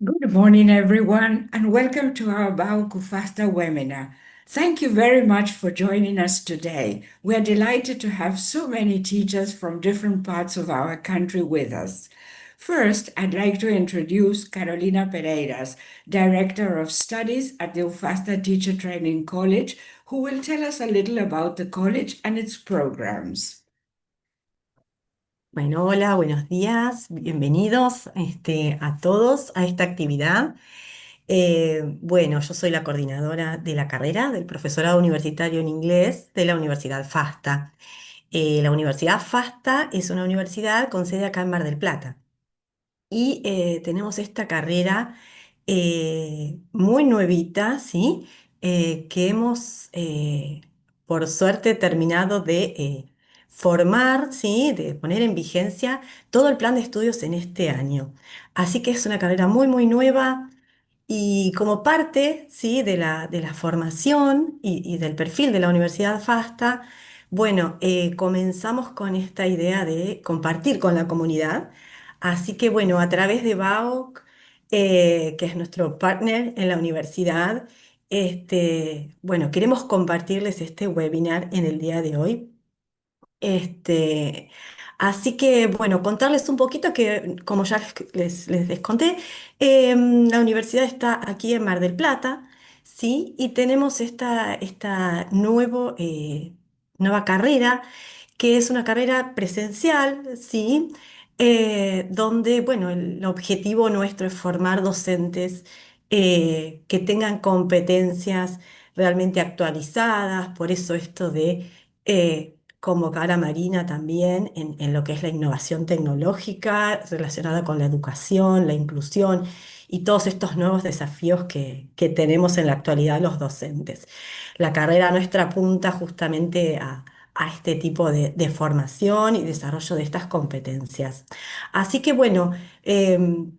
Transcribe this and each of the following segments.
Good morning, everyone, and welcome to our Baokufasta webinar. Thank you very much for joining us today. We are delighted to have so many teachers from different parts of our country with us. First, I'd like to introduce Carolina Pereiras, Director of Studies at the Ufasta Teacher Training College, who will tell us a little about the college and its programs. Bueno, hola, buenos días, bienvenidos a todos a esta actividad. Bueno, yo soy la coordinadora de la carrera del profesorado universitario en inglés de la Universidad FASTA. La Universidad FASTA es una universidad con sede acá en Mar del Plata y tenemos esta carrera muy nuevita, ¿sí? Que hemos, por suerte, terminado de formar, ¿sí? De poner en vigencia todo el plan de estudios en este año. Así que es una carrera muy, muy nueva. Y como parte, ¿sí? de la formación y del perfil de la Universidad FASTA, bueno, comenzamos con esta idea de compartir con la comunidad. Así que bueno, a través de BAOC, que es nuestro partner en la universidad, bueno, queremos compartirles este webinar en el día de hoy. Este, Así que, bueno, contarles un poquito que, como ya les conté, la universidad está aquí en Mar del Plata, ¿sí? Y tenemos esta nueva carrera, que es una carrera presencial, ¿sí? Donde, bueno, el objetivo nuestro es formar docentes que tengan competencias realmente actualizadas, por eso esto de convocar a Marina también en lo que es la innovación tecnológica relacionada con la educación, la inclusión y todos estos nuevos desafíos que tenemos en la actualidad los docentes. La carrera nuestra apunta justamente a este tipo de formación y desarrollo de estas competencias. Así que bueno, em,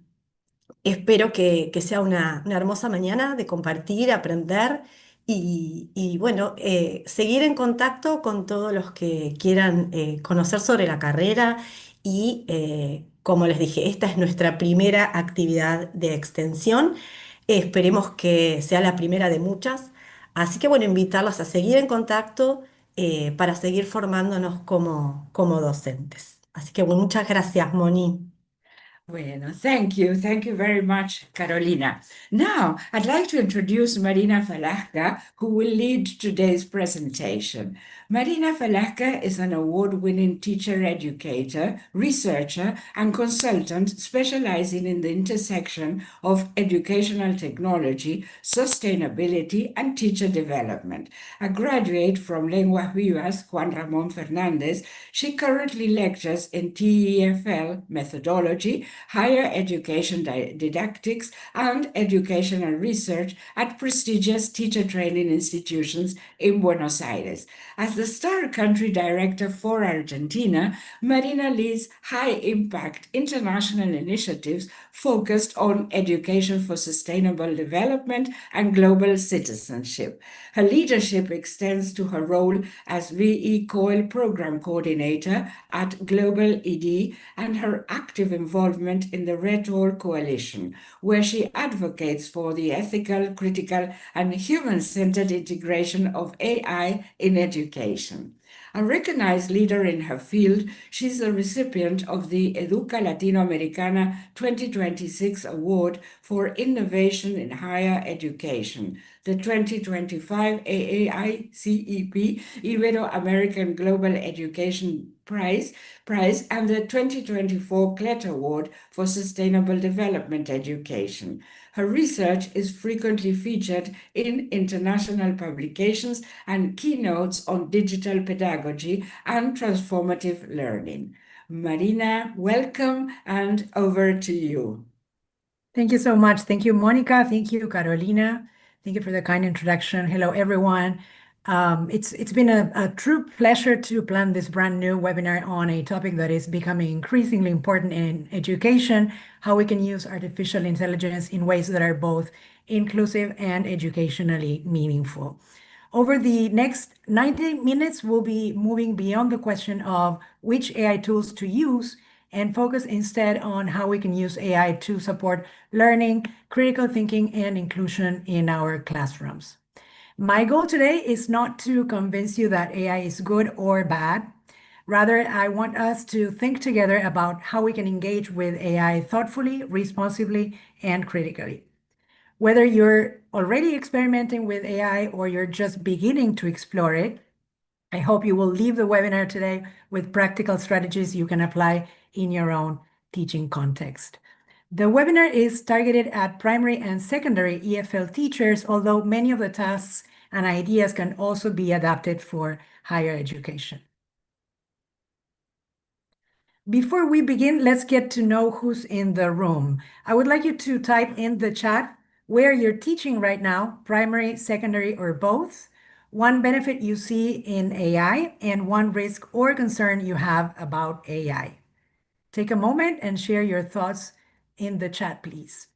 espero que sea una hermosa mañana de compartir, aprender y, bueno, seguir en contacto con todos los que quieran conocer sobre la carrera y, como les dije, esta es nuestra primera actividad de extensión. Esperemos que sea la primera de muchas. Así que bueno, invitarlos a seguir en contacto para seguir formándonos como docentes. Así que bueno, muchas gracias, Moni. Bueno, thank you. Thank you very much, Carolina. Now, I'd like to introduce Marina Falasca, who will lead today's presentation. Marina Falasca is an award-winning teacher educator, researcher, and consultant specializing in the intersection of educational technology, sustainability, and teacher development. A graduate from Lenguas Vivas, Juan Ramon Fernandez, she currently lectures in TEFL methodology, higher education didactics, and educational research at prestigious teacher training institutions in Buenos Aires. As the STAR Country Director for Argentina, Marina leads high-impact international initiatives focused on education for sustainable development and global citizenship. Her leadership extends to her role as VE COIL Program Coordinator at Global ED and her active involvement in the Red Hall Coalition, where she advocates for the ethical, critical, and human-centered integration of AI in education. A recognized leader in her field, she's a recipient of the Educa Latinoamericana 2026 Award for Innovation in Higher Education, the 2025 AAICEP Ibero-American Global Education Prize, and the 2024 CLET Award for Sustainable Development Education. Her research is frequently featured in international publications and keynotes on digital pedagogy and transformative learning. Marina, welcome, and over to you. Thank you so much. Thank you, Monica. Thank you, Carolina. Thank you for the kind introduction. Hello, everyone. It's been a true pleasure to plan this brand new webinar on a topic that is becoming increasingly important in education, how we can use artificial intelligence in ways that are both inclusive and educationally meaningful. Over the next 90 minutes, we'll be moving beyond the question of which AI tools to use and focus instead on how we can use AI to support learning, critical thinking, and inclusion in our classrooms. My goal today is not to convince you that AI is good or bad. Rather, I want us to think together about how we can engage with AI thoughtfully, responsibly, and critically. Whether you're already experimenting with AI or you're just beginning to explore it, I hope you will leave the webinar today with practical strategies you can apply in your own teaching context. The webinar is targeted at primary and secondary EFL teachers, although many of the tasks and ideas can also be adapted for higher education. Before we begin, let's get to know who's in the room. I would like you to type in the chat where you're teaching right now, primary, secondary, or both, one benefit you see in AI, and one risk or concern you have about AI. Take a moment and share your thoughts in the chat, please.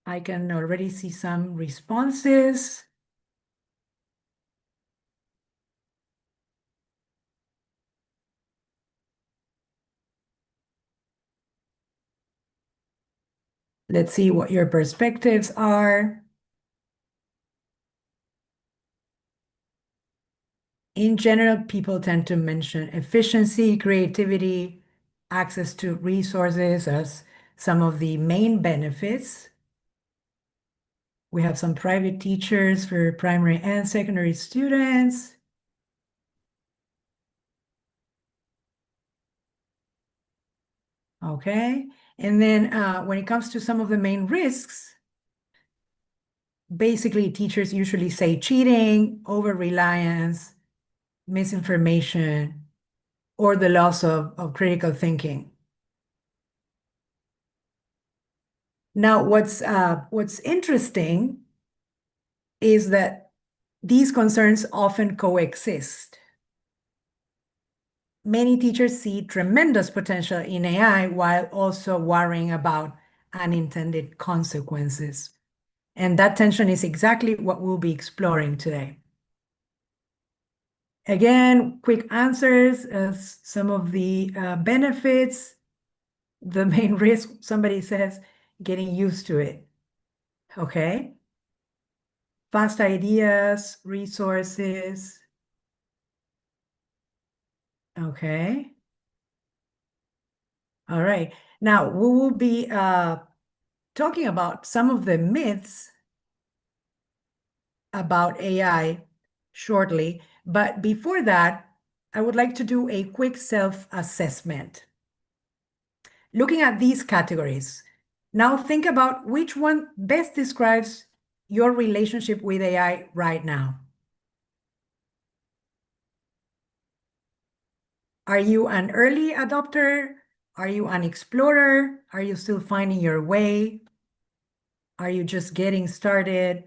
I can already see some responses. Let's see what your perspectives are. In general, people tend to mention efficiency, creativity, access to resources as some of the main benefits. We have some private teachers for primary and secondary students. Okay, and then when it comes to some of the main risks, basically teachers usually say cheating, over-reliance, misinformation, or the loss of critical thinking. Now, what's interesting is that these concerns often coexist. Many teachers see tremendous potential in AI while also worrying about unintended consequences. And that tension is exactly what we'll be exploring today. Again, quick answers as some of the benefits. The main risk, somebody says, getting used to it. Okay. Fast ideas, resources. Okay. All right. Now we will be talking about some of the myths about AI shortly. But before that, I would like to do a quick self-assessment. Looking at these categories, now think about which one best describes your relationship with AI right now. Are you an early adopter? Are you an explorer? Are you still finding your way? Are you just getting started?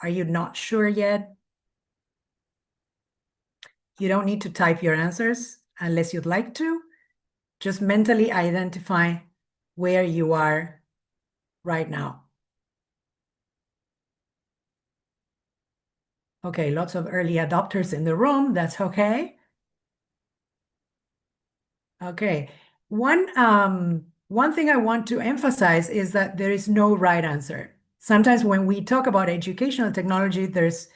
Are you not sure yet? You don't need to type your answers unless you'd like to. Just mentally identify where you are right now. Okay, lots of early adopters in the room. That's okay. Okay. One thing I want to emphasize is that there is no right answer. Sometimes when we talk about educational technology, there's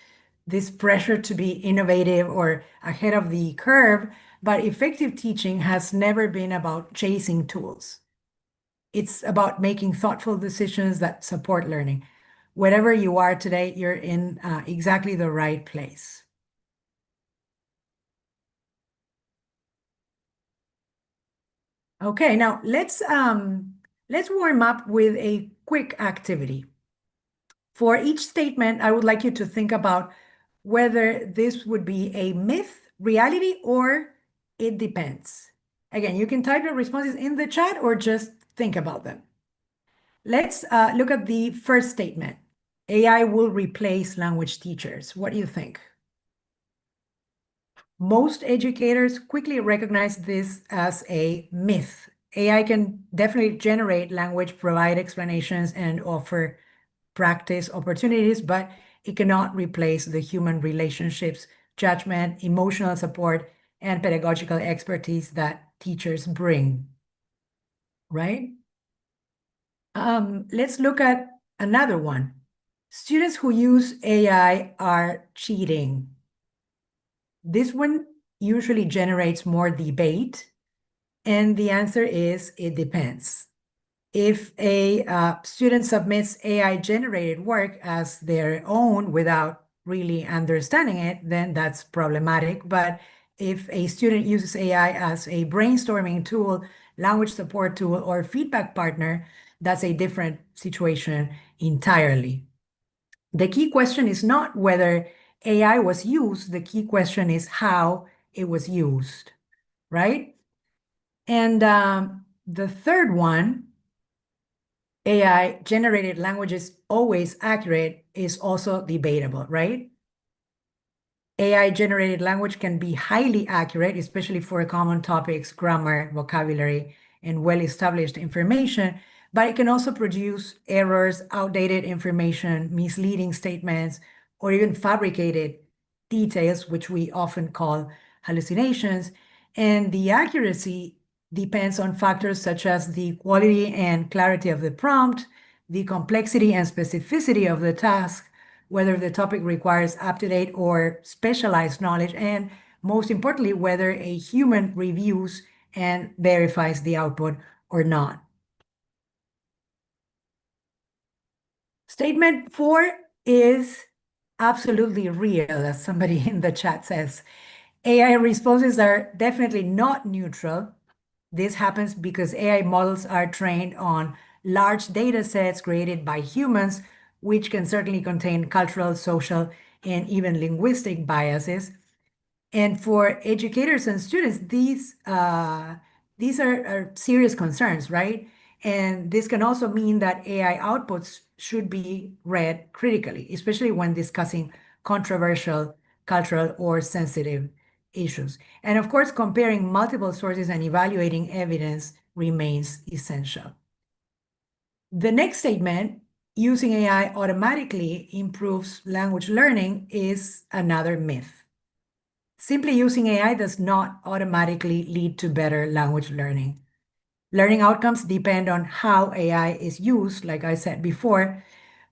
this pressure to be innovative or ahead of the curve, but effective teaching has never been about chasing tools. It's about making thoughtful decisions that support learning. Wherever you are today, you're in exactly the right place. Okay, now let's warm up with a quick activity. For each statement, I would like you to think about whether this would be a myth, reality, or it depends. Again, you can type your responses in the chat or just think about them. Let's look at the first statement. AI will replace language teachers. What do you think? Most educators quickly recognize this as a myth. AI can definitely generate language, provide explanations, and offer practice opportunities, but it cannot replace the human relationships, judgment, emotional support, and pedagogical expertise that teachers bring, right? Let's look at another one. Students who use AI are cheating. This one usually generates more debate, and the answer is it depends. If a student submits AI-generated work as their own without really understanding it, then that's problematic. But if a student uses AI as a brainstorming tool, language support tool, or feedback partner, that's a different situation entirely. The key question is not whether AI was used, the key question is how it was used, right? And the third one, AI generated language is always accurate, is also debatable, right? AI generated language can be highly accurate, especially for common topics, grammar, vocabulary, and well-established information, but it can also produce errors, outdated information, misleading statements, or even fabricated details, which we often call hallucinations. And the accuracy depends on factors such as the quality and clarity of the prompt, the complexity and specificity of the task, whether the topic requires up-to-date or specialized knowledge, and most importantly, whether a human reviews and verifies the output or not. Statement 4 is absolutely real, as somebody in the chat says. AI responses are definitely not neutral. This happens because AI models are trained on large data sets created by humans, which can certainly contain cultural, social, and even linguistic biases. And for educators and students, these are serious concerns, right? And this can also mean that AI outputs should be read critically, especially when discussing controversial, cultural, or sensitive issues. And of course, comparing multiple sources and evaluating evidence remains essential. The next statement, using AI automatically improves language learning, is another myth. Simply using AI does not automatically lead to better language learning. Learning outcomes depend on how AI is used, like I said before,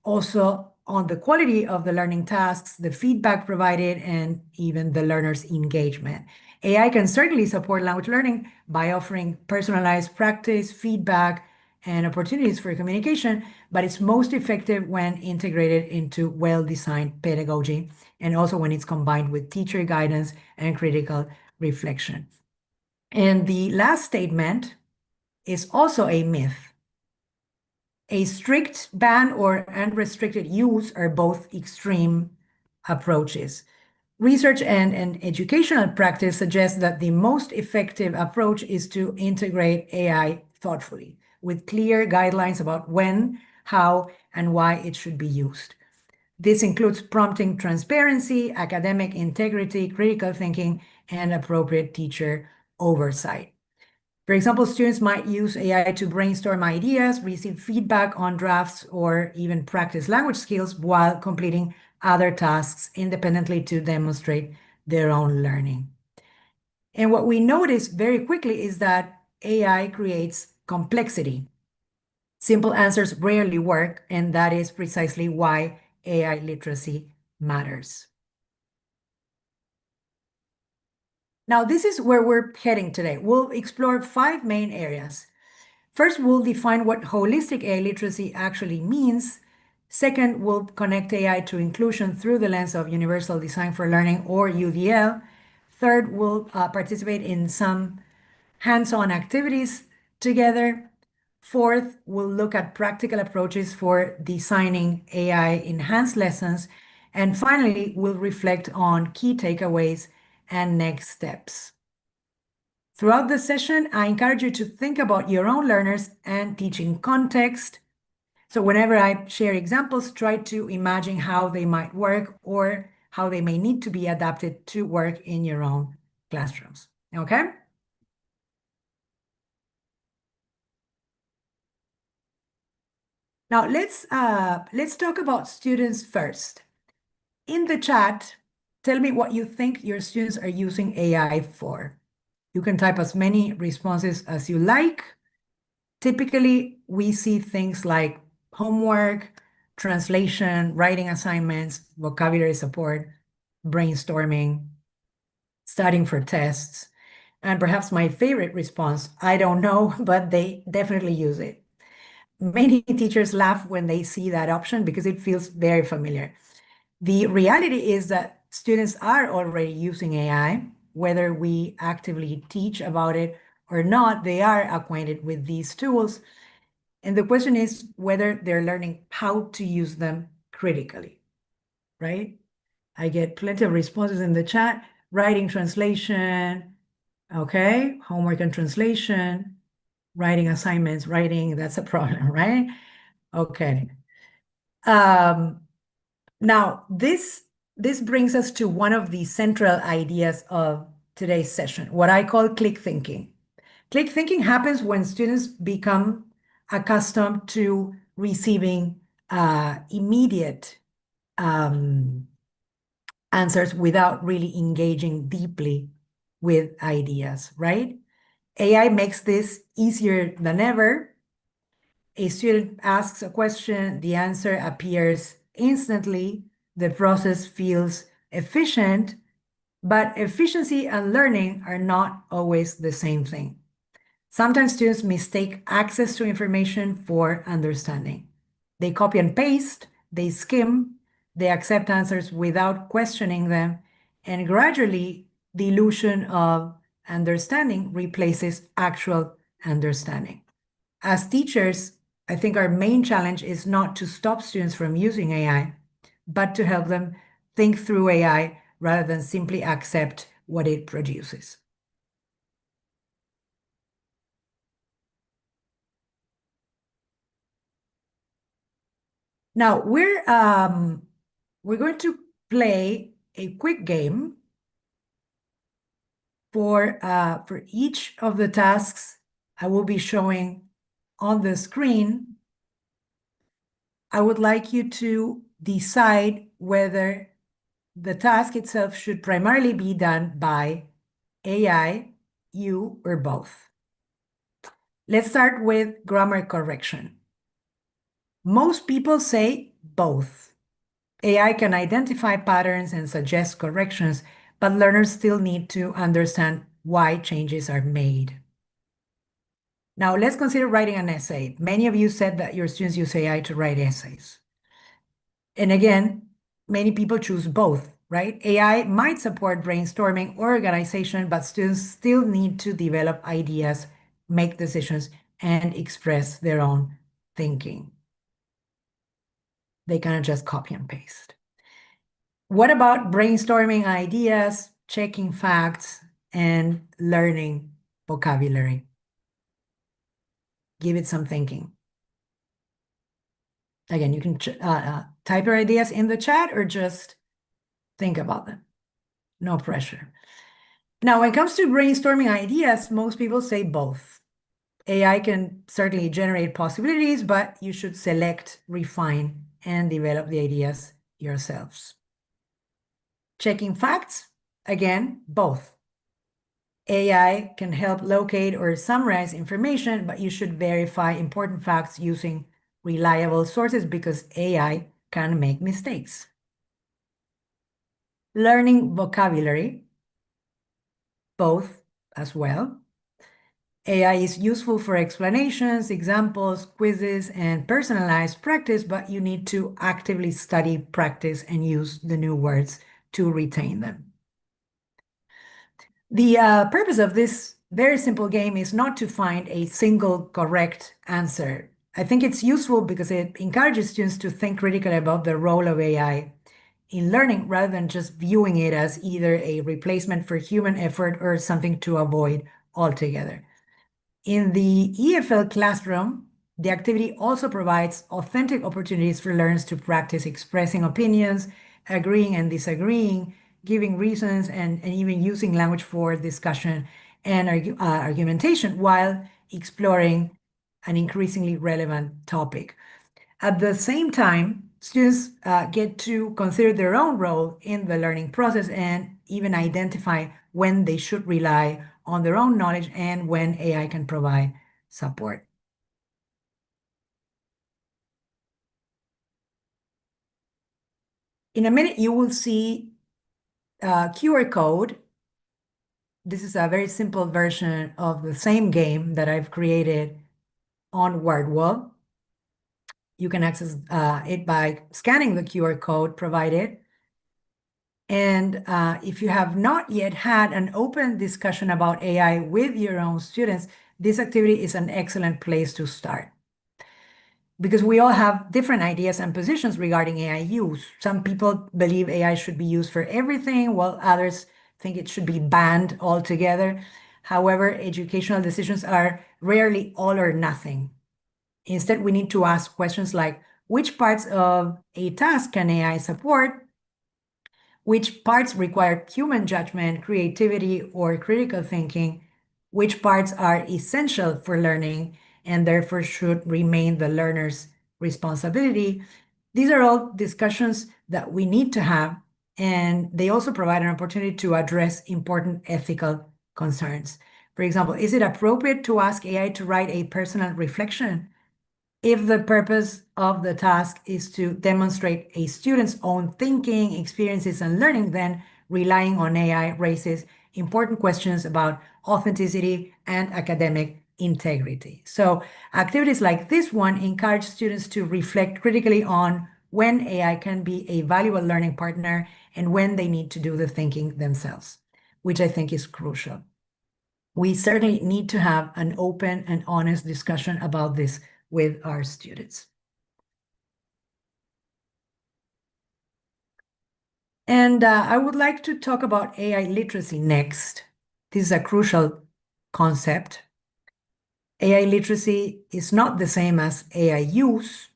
also on the quality of the learning tasks, the feedback provided, and even the learner's engagement. AI can certainly support language learning by offering personalized practice, feedback, and opportunities for communication, but it's most effective when integrated into well-designed pedagogy and also when it's combined with teacher guidance and critical reflection. And the last statement is also a myth. A strict ban or unrestricted use are both extreme approaches. Research and educational practice suggest that the most effective approach is to integrate AI thoughtfully, with clear guidelines about when, how, and why it should be used. This includes prompting transparency, academic integrity, critical thinking, and appropriate teacher oversight. For example, students might use AI to brainstorm ideas, receive feedback on drafts, or even practice language skills while completing other tasks independently to demonstrate their own learning. And what we notice very quickly is that AI creates complexity. Simple answers rarely work, and that is precisely why AI literacy matters. Now, this is where we're heading today. We'll explore 5 main areas. First, we'll define what holistic AI literacy actually means. Second, we'll connect AI to inclusion through the lens of Universal Design for Learning, or UDL. Third, we'll participate in some hands-on activities together. Fourth, we'll look at practical approaches for designing AI-enhanced lessons. And finally, we'll reflect on key takeaways and next steps. Throughout the session, I encourage you to think about your own learners and teaching context. So whenever I share examples, try to imagine how they might work or how they may need to be adapted to work in your own classrooms, okay? Now let's talk about students first. In the chat, tell me what you think your students are using AI for. You can type as many responses as you like. Typically, we see things like homework, translation, writing assignments, vocabulary support, brainstorming, studying for tests, and perhaps my favorite response, I don't know, but they definitely use it. Many teachers laugh when they see that option because it feels very familiar. The reality is that students are already using AI, whether we actively teach about it or not, they are acquainted with these tools. And the question is whether they're learning how to use them critically, right? I get plenty of responses in the chat, writing translation, okay, homework and translation, writing assignments, writing, that's a problem, right? Okay. Now, this brings us to one of the central ideas of today's session, what I call click thinking. Click thinking happens when students become accustomed to receiving immediate answers without really engaging deeply with ideas, right? AI makes this easier than ever. A student asks a question, the answer appears instantly, the process feels efficient, but efficiency and learning are not always the same thing. Sometimes students mistake access to information for understanding. They copy and paste, they skim, they accept answers without questioning them, and gradually the illusion of understanding replaces actual understanding. As teachers, I think our main challenge is not to stop students from using AI, but to help them think through AI rather than simply accept what it produces. Now we're going to play a quick game for each of the tasks I will be showing on the screen. I would like you to decide whether the task itself should primarily be done by AI, you, or both. Let's start with grammar correction. Most people say both. AI can identify patterns and suggest corrections, but learners still need to understand why changes are made. Now, let's consider writing an essay. Many of you said that your students use AI to write essays. And again, many people choose both, right? AI might support brainstorming or organization, but students still need to develop ideas, make decisions, and express their own thinking. They cannot just copy and paste. What about brainstorming ideas, checking facts, and learning vocabulary? Give it some thinking. Again, you can type your ideas in the chat or just think about them. No pressure. Now, when it comes to brainstorming ideas, most people say both. AI can certainly generate possibilities, but you should select, refine, and develop the ideas yourselves. Checking facts, again, both. AI can help locate or summarize information, but you should verify important facts using reliable sources because AI can make mistakes. Learning vocabulary, both as well. AI is useful for explanations, examples, quizzes, and personalized practice, but you need to actively study, practice, and use the new words to retain them. The purpose of this very simple game is not to find a single correct answer. I think it's useful because it encourages students to think critically about the role of AI in learning rather than just viewing it as either a replacement for human effort or something to avoid altogether. In the EFL classroom, the activity also provides authentic opportunities for learners to practice expressing opinions, agreeing and disagreeing, giving reasons, and even using language for discussion and argumentation while exploring an increasingly relevant topic. At the same time, students get to consider their own role in the learning process and even identify when they should rely on their own knowledge and when AI can provide support. In a minute, you will see a QR code. This is a very simple version of the same game that I've created on Wordwall. You can access it by scanning the QR code provided. And if you have not yet had an open discussion about AI with your own students, this activity is an excellent place to start. Because we all have different ideas and positions regarding AI use. Some people believe AI should be used for everything, while others think it should be banned altogether. However, educational decisions are rarely all or nothing. Instead, we need to ask questions like, which parts of a task can AI support? Which parts require human judgment, creativity, or critical thinking? Which parts are essential for learning and therefore should remain the learner's responsibility? These are all discussions that we need to have, and they also provide an opportunity to address important ethical concerns. For example, is it appropriate to ask AI to write a personal reflection if the purpose of the task is to demonstrate a student's own thinking, experiences, and learning? Then relying on AI raises important questions about authenticity and academic integrity. So activities like this one encourage students to reflect critically on when AI can be a valuable learning partner and when they need to do the thinking themselves, which I think is crucial. We certainly need to have an open and honest discussion about this with our students. And I would like to talk about AI literacy next. This is a crucial concept. AI literacy is not the same as AI use.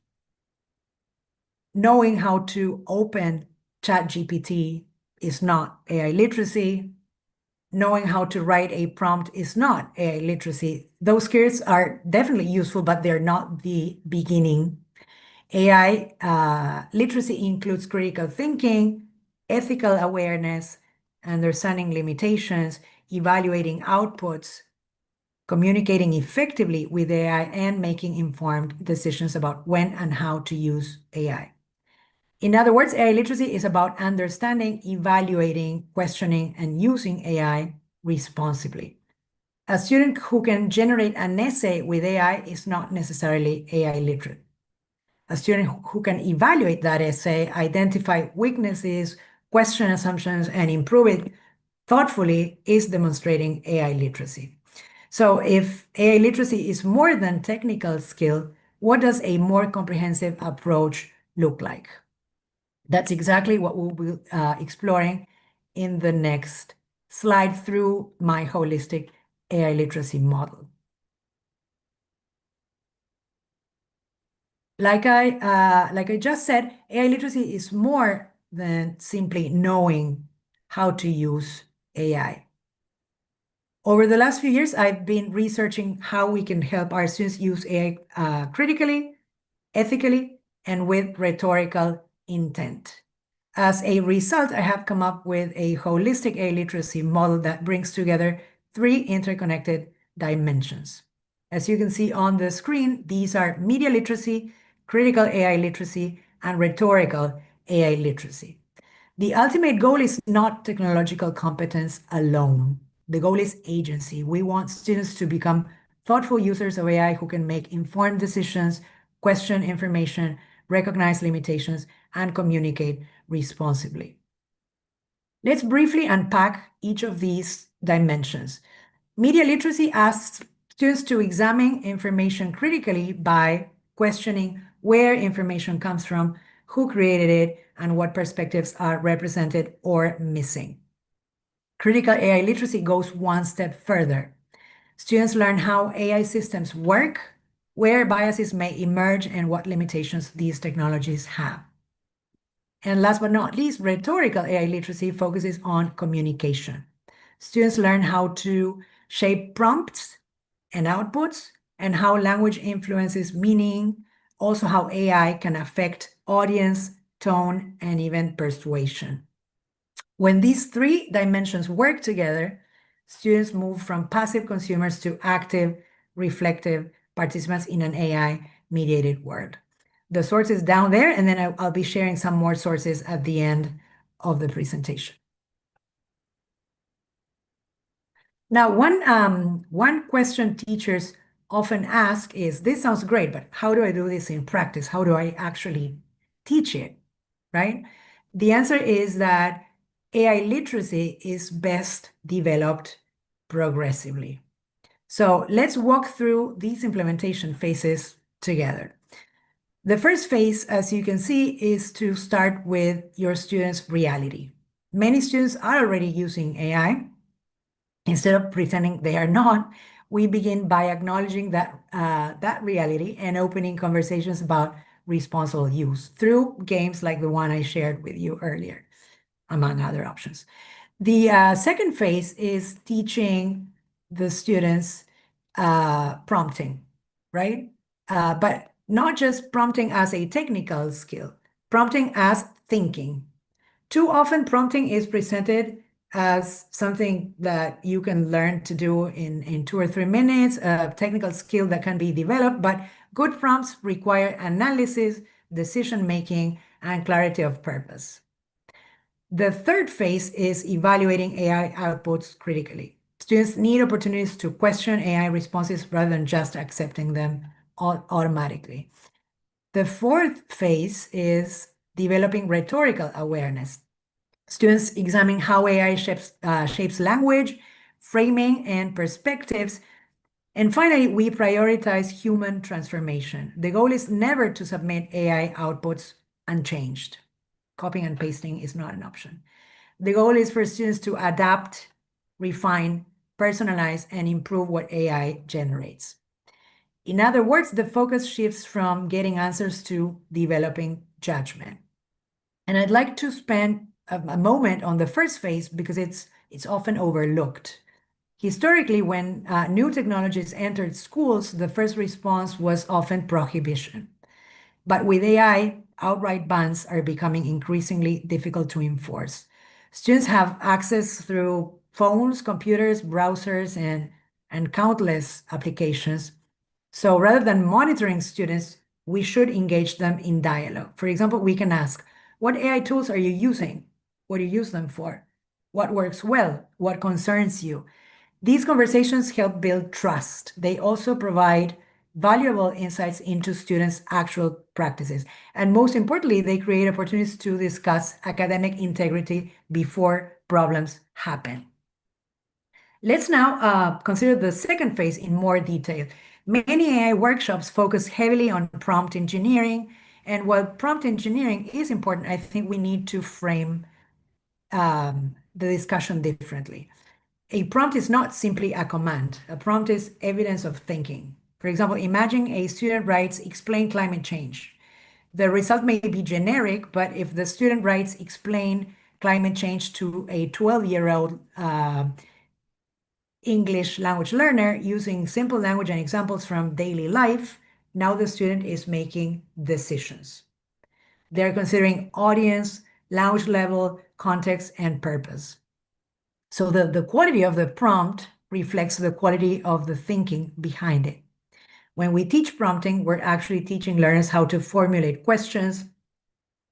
Knowing how to open ChatGPT is not AI literacy. Knowing how to write a prompt is not AI literacy. Those skills are definitely useful, but they're not the beginning. AI literacy includes critical thinking, ethical awareness, understanding limitations, evaluating outputs, communicating effectively with AI, and making informed decisions about when and how to use AI. In other words, AI literacy is about understanding, evaluating, questioning, and using AI responsibly. A student who can generate an essay with AI is not necessarily AI literate. A student who can evaluate that essay, identify weaknesses, question assumptions, and improve it thoughtfully is demonstrating AI literacy. So if AI literacy is more than technical skill, what does a more comprehensive approach look like? That's exactly what we'll be exploring in the next slide through my holistic AI literacy model. Like I just said, AI literacy is more than simply knowing how to use AI. Over the last few years, I've been researching how we can help our students use AI critically, ethically, and with rhetorical intent. As a result, I have come up with a holistic AI literacy model that brings together three interconnected dimensions. As you can see on the screen, these are media literacy, critical AI literacy, and rhetorical AI literacy. The ultimate goal is not technological competence alone. The goal is agency. We want students to become thoughtful users of AI who can make informed decisions, question information, recognize limitations, and communicate responsibly. Let's briefly unpack each of these dimensions. Media literacy asks students to examine information critically by questioning where information comes from, who created it, and what perspectives are represented or missing. Critical AI literacy goes one step further. Students learn how AI systems work, where biases may emerge, and what limitations these technologies have. And last but not least, rhetorical AI literacy focuses on communication. Students learn how to shape prompts and outputs and how language influences meaning, also how AI can affect audience, tone, and even persuasion. When these three dimensions work together, students move from passive consumers to active, reflective participants in an AI-mediated world. The source is down there, and then I'll be sharing some more sources at the end of the presentation. Now, one question teachers often ask is, this sounds great, but how do I do this in practice? How do I actually teach it, right? The answer is that AI literacy is best developed progressively. So let's walk through these implementation phases together. The first phase, as you can see, is to start with your students' reality. Many students are already using AI. Instead of pretending they are not, we begin by acknowledging that reality and opening conversations about responsible use through games like the one I shared with you earlier, among other options. The second phase is teaching the students prompting, right? But not just prompting as a technical skill, prompting as thinking. Too often, prompting is presented as something that you can learn to do in 2 or 3 minutes, a technical skill that can be developed, but good prompts require analysis, decision-making, and clarity of purpose. The third phase is evaluating AI outputs critically. Students need opportunities to question AI responses rather than just accepting them automatically. The fourth phase is developing rhetorical awareness. Students examine how AI shapes language, framing, and perspectives. And finally, we prioritize human transformation. The goal is never to submit AI outputs unchanged. Copying and pasting is not an option. The goal is for students to adapt, refine, personalize, and improve what AI generates. In other words, the focus shifts from getting answers to developing judgment. And I'd like to spend a moment on the first phase because it's often overlooked. Historically, when new technologies entered schools, the first response was often prohibition. But with AI, outright bans are becoming increasingly difficult to enforce. Students have access through phones, computers, browsers, and countless applications. So rather than monitoring students, we should engage them in dialogue. For example, we can ask, what AI tools are you using? What do you use them for? What works well? What concerns you? These conversations help build trust. They also provide valuable insights into students' actual practices. And most importantly, they create opportunities to discuss academic integrity before problems happen. Let's now consider the second phase in more detail. Many AI workshops focus heavily on prompt engineering. And while prompt engineering is important, I think we need to frame the discussion differently. A prompt is not simply a command. A prompt is evidence of thinking. For example, imagine a student writes, explain climate change. The result may be generic, but if the student writes, explain climate change to a 12-year-old English language learner using simple language and examples from daily life, now the student is making decisions. They're considering audience, language level, context, and purpose. So the quality of the prompt reflects the quality of the thinking behind it. When we teach prompting, we're actually teaching learners how to formulate questions,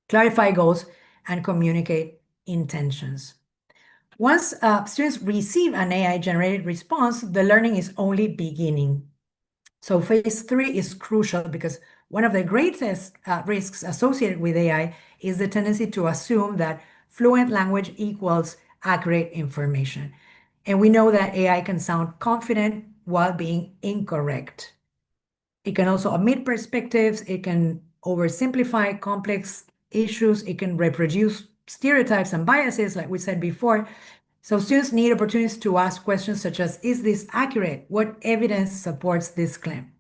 clarify goals, and communicate intentions. Once students receive an AI-generated response, the learning is only beginning. So phase 3 is crucial because one of the greatest risks associated with AI is the tendency to assume that fluent language equals accurate information. And we know that AI can sound confident while being incorrect. It can also omit perspectives, it can oversimplify complex issues, it can reproduce stereotypes and biases, like we said before. So students need opportunities to ask questions such as, is this accurate? What evidence supports this claim?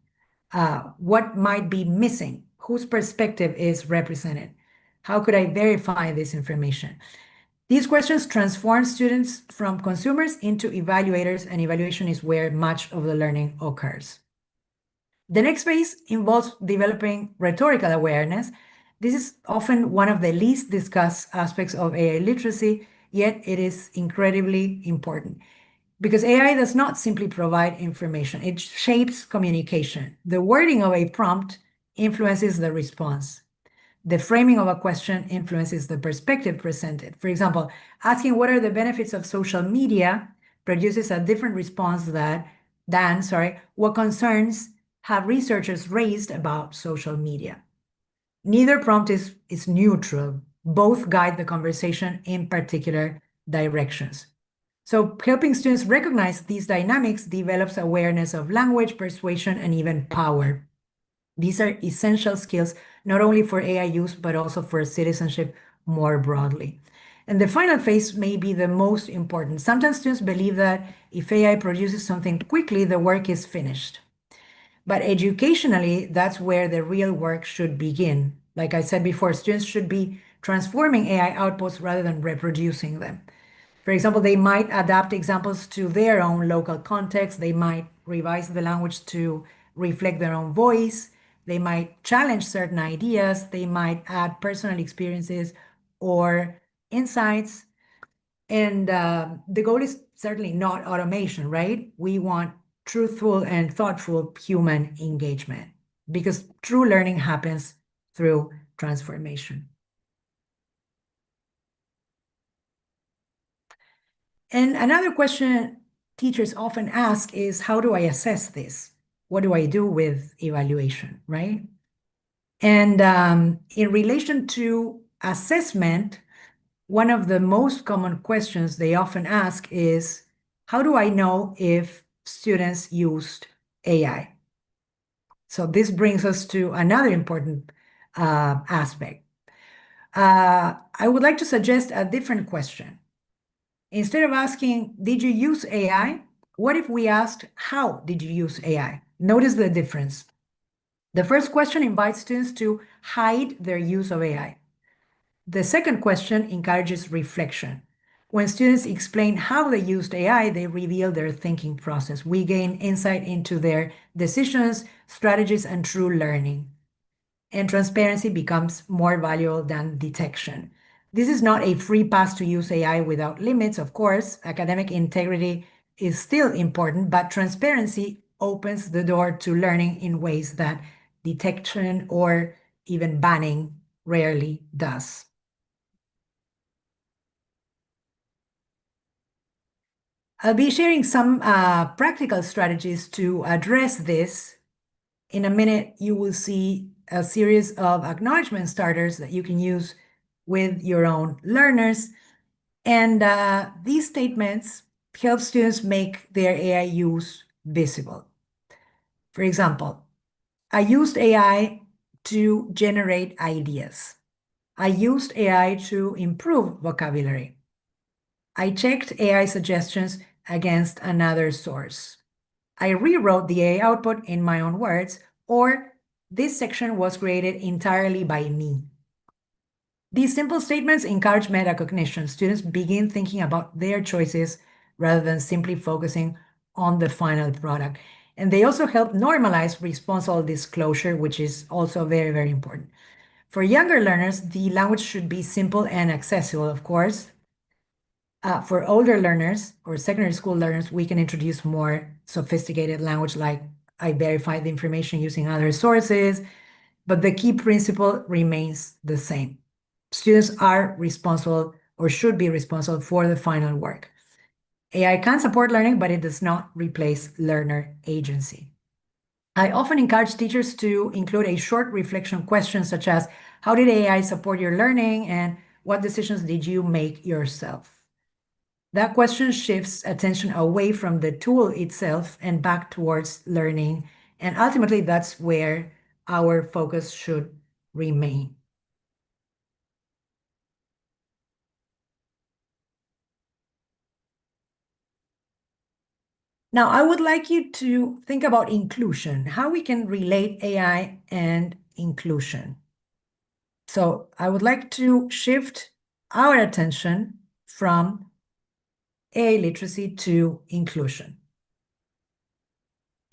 What might be missing? Whose perspective is represented? How could I verify this information? These questions transform students from consumers into evaluators, and evaluation is where much of the learning occurs. The next phase involves developing rhetorical awareness. This is often one of the least discussed aspects of AI literacy, yet it is incredibly important. Because AI does not simply provide information, it shapes communication. The wording of a prompt influences the response. The framing of a question influences the perspective presented. For example, asking what are the benefits of social media produces a different response than what concerns have researchers raised about social media. Neither prompt is neutral. Both guide the conversation in particular directions. So helping students recognize these dynamics develops awareness of language, persuasion, and even power. These are essential skills, not only for AI use, but also for citizenship more broadly. And the final phase may be the most important. Sometimes students believe that if AI produces something quickly, the work is finished. But educationally, that's where the real work should begin. Like I said before, students should be transforming AI outputs rather than reproducing them. For example, they might adapt examples to their own local context. They might revise the language to reflect their own voice. They might challenge certain ideas. They might add personal experiences or insights. And the goal is certainly not automation, right? We want truthful and thoughtful human engagement because true learning happens through transformation. And another question teachers often ask is, how do I assess this? What do I do with evaluation, right? And in relation to assessment, one of the most common questions they often ask is, how do I know if students used AI? So this brings us to another important aspect. I would like to suggest a different question. Instead of asking, did you use AI? What if we asked, how did you use AI? Notice the difference. The first question invites students to hide their use of AI. The second question encourages reflection. When students explain how they used AI, they reveal their thinking process. We gain insight into their decisions, strategies, and true learning. And transparency becomes more valuable than detection. This is not a free pass to use AI without limits, of course. Academic integrity is still important, but transparency opens the door to learning in ways that detection or even banning rarely does. I'll be sharing some practical strategies to address this. In a minute, you will see a series of acknowledgement starters that you can use with your own learners. And these statements help students make their AI use visible. For example, I used AI to generate ideas. I used AI to improve vocabulary. I checked AI suggestions against another source. I rewrote the AI output in my own words, or this section was created entirely by me. These simple statements encourage metacognition. Students begin thinking about their choices rather than simply focusing on the final product. And they also help normalize responsible disclosure, which is also very, very important. For younger learners, the language should be simple and accessible, of course. For older learners or secondary school learners, we can introduce more sophisticated language like I verified the information using other sources, but the key principle remains the same. Students are responsible or should be responsible for the final work. AI can support learning, but it does not replace learner agency. I often encourage teachers to include a short reflection question such as, how did AI support your learning and what decisions did you make yourself? That question shifts attention away from the tool itself and back towards learning. And ultimately, that's where our focus should remain. Now, I would like you to think about inclusion, how we can relate AI and inclusion. So I would like to shift our attention from AI literacy to inclusion.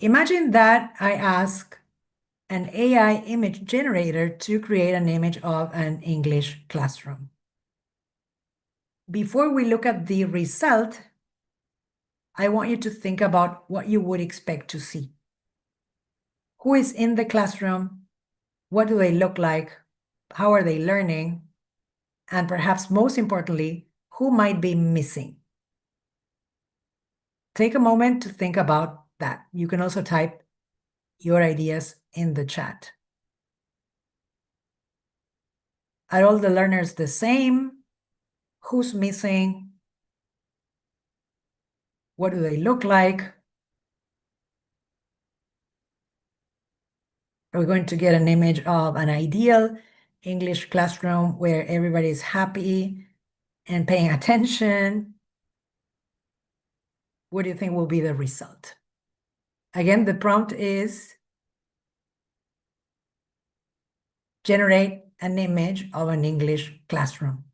Imagine that I ask, an AI image generator to create an image of an English classroom. Before we look at the result, I want you to think about what you would expect to see. Who is in the classroom? What do they look like? How are they learning? And perhaps most importantly, who might be missing? Take a moment to think about that. You can also type your ideas in the chat. Are all the learners the same? Who's missing? What do they look like? Are we going to get an image of an ideal English classroom where everybody is happy and paying attention? What do you think will be the result? Again, the prompt is generate an image of an English classroom.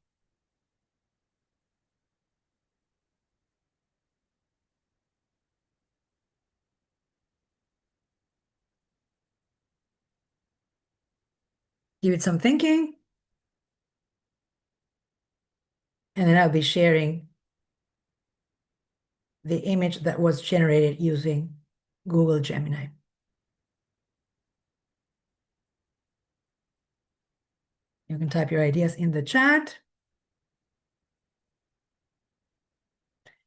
Give it some thinking. And then I'll be sharing the image that was generated using Google Gemini. You can type your ideas in the chat.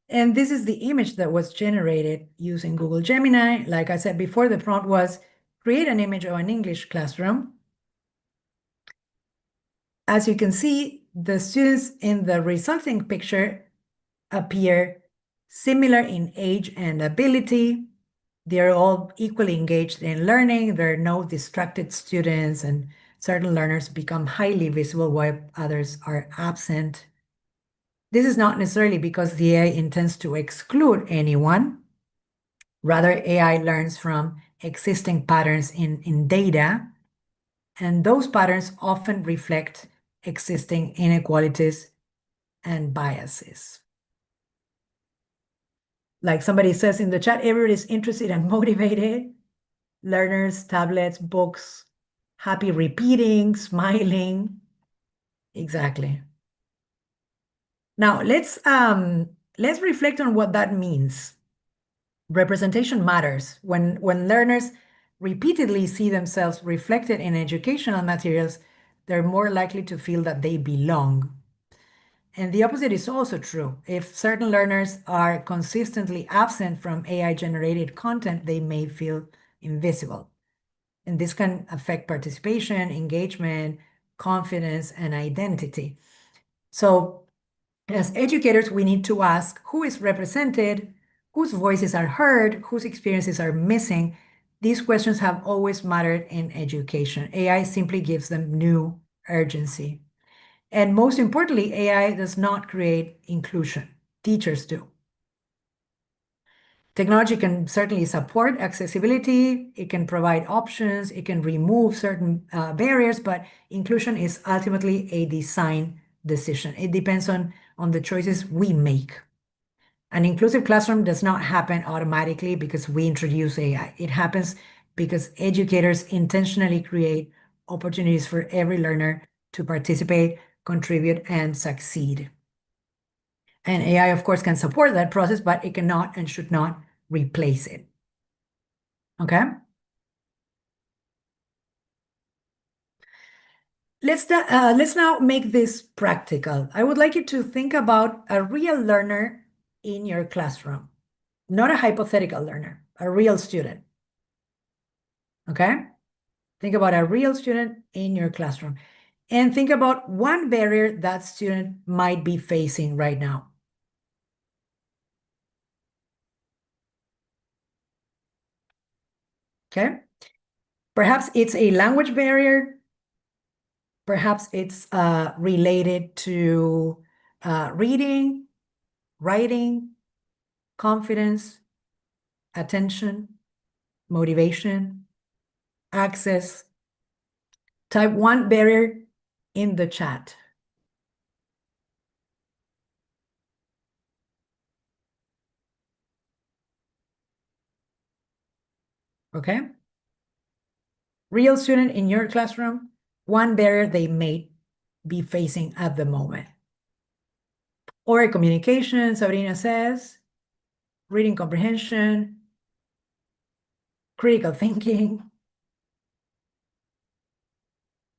And this is the image that was generated using Google Gemini. Like I said before, the prompt was create an image of an English classroom. As you can see, the students in the resulting picture appear similar in age and ability. They're all equally engaged in learning. There are no distracted students, and certain learners become highly visible while others are absent. This is not necessarily because the AI intends to exclude anyone. Rather, AI learns from existing patterns in data, and those patterns often reflect existing inequalities and biases. Like somebody says in the chat, everybody's interested and motivated. Learners, tablets, books, happy repeating, smiling. Exactly. Now let's reflect on what that means. Representation matters. When learners repeatedly see themselves reflected in educational materials, they're more likely to feel that they belong. And the opposite is also true. If certain learners are consistently absent from AI-generated content, they may feel invisible. And this can affect participation, engagement, confidence, and identity. So as educators, we need to ask who is represented, whose voices are heard, whose experiences are missing. These questions have always mattered in education. AI simply gives them new urgency. And most importantly, AI does not create inclusion. Teachers do. Technology can certainly support accessibility, it can provide options, it can remove certain barriers, but inclusion is ultimately a design decision. It depends on the choices we make. An inclusive classroom does not happen automatically because we introduce AI. It happens because educators intentionally create opportunities for every learner to participate, contribute, and succeed. And AI, of course, can support that process, but it cannot and should not replace it. Okay? Let's now make this practical. I would like you to think about a real learner in your classroom, not a hypothetical learner, a real student. Okay? Think about a real student in your classroom and think about one barrier that student might be facing right now. Okay? Perhaps it's a language barrier. Perhaps it's related to reading, writing, confidence, attention, motivation, access. Type one barrier in the chat. Okay? real student in your classroom, one barrier they may be facing at the moment. Oral communication, Sabrina says, reading comprehension, critical thinking,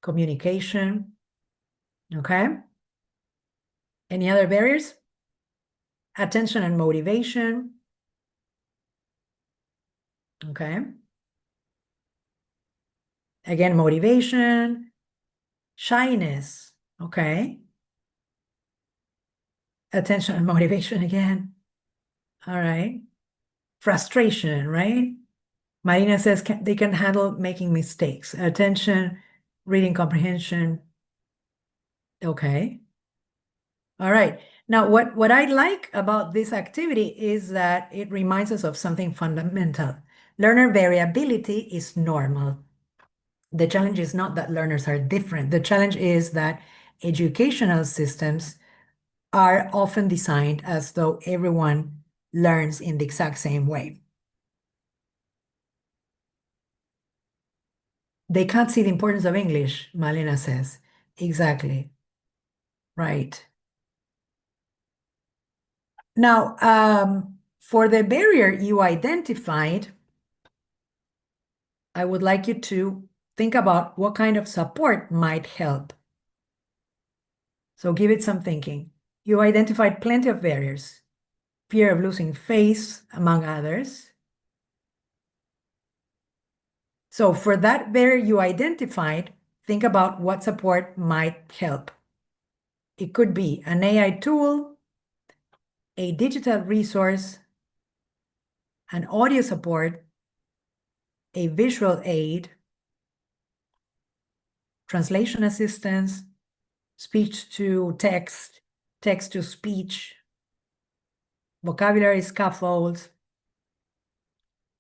communication, okay? Any other barriers? Attention and motivation, okay? Again, motivation, shyness, okay? Attention and motivation again. All right. Frustration, right? Marina says they can handle making mistakes. Attention, reading comprehension. Okay. All right. Now, what I like about this activity is that it reminds us of something fundamental. Learner variability is normal. The challenge is not that learners are different. The challenge is that educational systems are often designed as though everyone learns in the exact same way. They can't see the importance of English, Malena says. Exactly. Right. Now, for the barrier you identified, I would like you to think about what kind of support might help. So give it some thinking. You identified plenty of barriers. Fear of losing face, among others. So for that barrier you identified, think about what support might help. It could be an AI tool, a digital resource, an audio support, a visual aid, translation assistance, speech to text, text to speech, vocabulary scaffolds.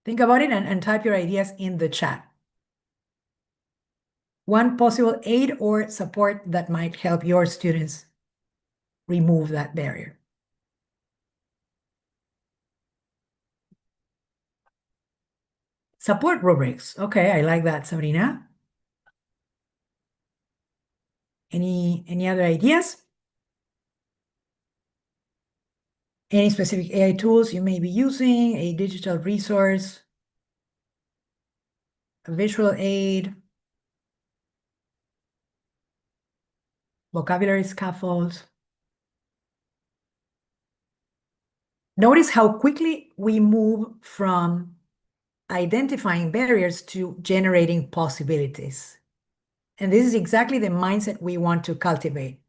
Think about it and type your ideas in the chat. One possible aid or support that might help your students remove that barrier. Support rubrics. Okay, I like that, Sabrina. Any other ideas? Any specific AI tools you may be using, a digital resource, a visual aid, vocabulary scaffolds. Notice how quickly we move from identifying barriers to generating possibilities. And this is exactly the mindset we want to cultivate.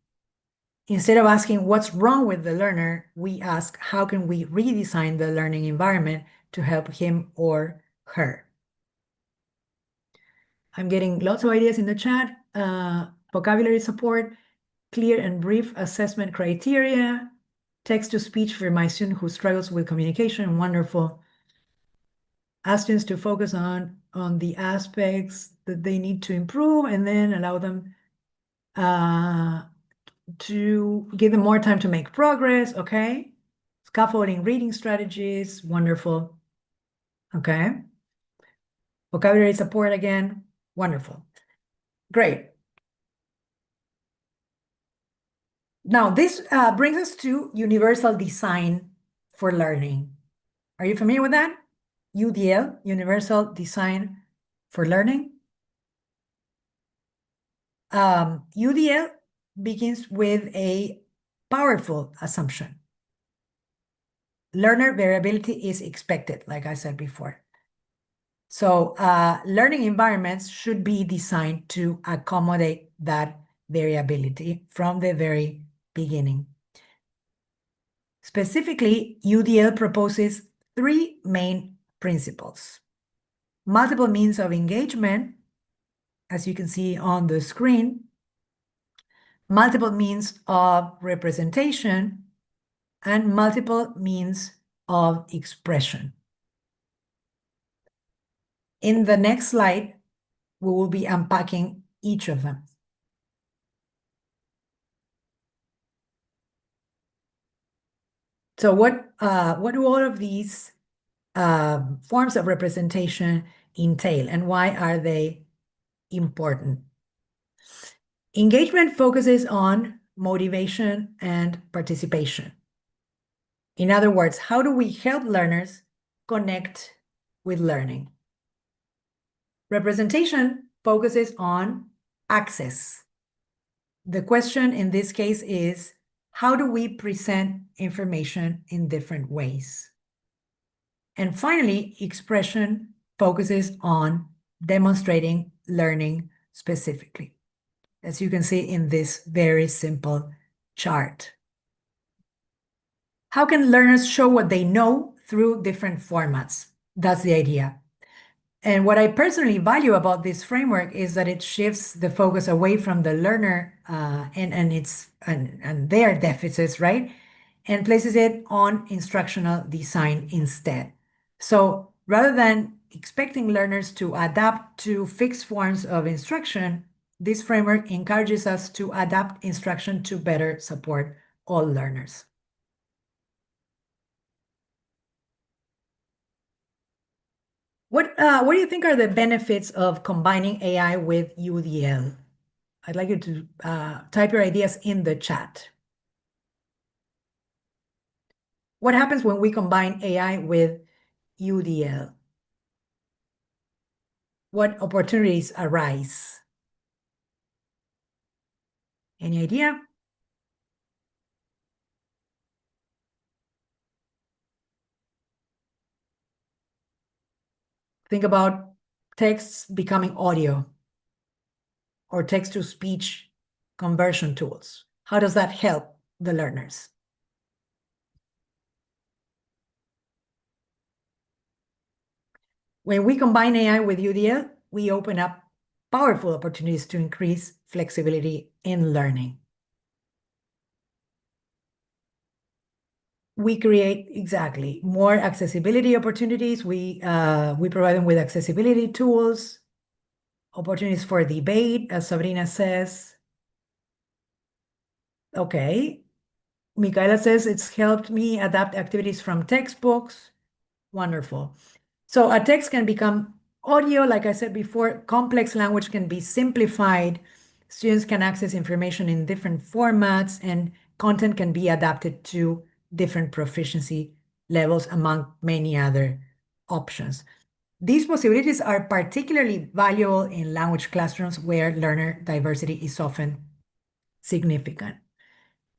Instead of asking what's wrong with the learner, we ask how can we redesign the learning environment to help him or her. I'm getting lots of ideas in the chat. Vocabulary support, clear and brief assessment criteria, text-to-speech for my student who struggles with communication, wonderful. Ask students to focus on the aspects that they need to improve and then allow them to give them more time to make progress, okay? Scaffolding reading strategies, wonderful. Okay. Vocabulary support again, wonderful. Great. Now, this brings us to universal design for learning. Are you familiar with that? UDL, Universal Design for Learning. UDL begins with a powerful assumption. Learner variability is expected, like I said before. So learning environments should be designed to accommodate that variability from the very beginning. Specifically, UDL proposes three main principles. Multiple means of engagement, as you can see on the screen, multiple means of representation, and multiple means of expression. In the next slide, we will be unpacking each of them. So what do all of these forms of representation entail, and why are they important. Engagement focuses on motivation and participation. In other words, how do we help learners connect with learning? Representation focuses on access. The question in this case is, how do we present information in different ways? And finally, expression focuses on demonstrating learning specifically, as you can see in this very simple chart. How can learners show what they know through different formats? That's the idea. And what I personally value about this framework is that it shifts the focus away from the learner and their deficits, right? And places it on instructional design instead. So rather than expecting learners to adapt to fixed forms of instruction, this framework encourages us to adapt instruction to better support all learners. What do you think are the benefits of combining AI with UDL? I'd like you to type your ideas in the chat. What happens when we combine AI with UDL? What opportunities arise? Any idea? Think about texts becoming audio or text-to-speech conversion tools. How does that help the learners? When we combine AI with UDL, we open up powerful opportunities to increase flexibility in learning. We create exactly more accessibility opportunities. We provide them with accessibility tools, opportunities for debate, as Sabrina says. Okay. Micaela says it's helped me adapt activities from textbooks. Wonderful. So a text can become audio, like I said before, complex language can be simplified. Students can access information in different formats, and content can be adapted to different proficiency levels, among many other options. These possibilities are particularly valuable in language classrooms where learner diversity is often significant.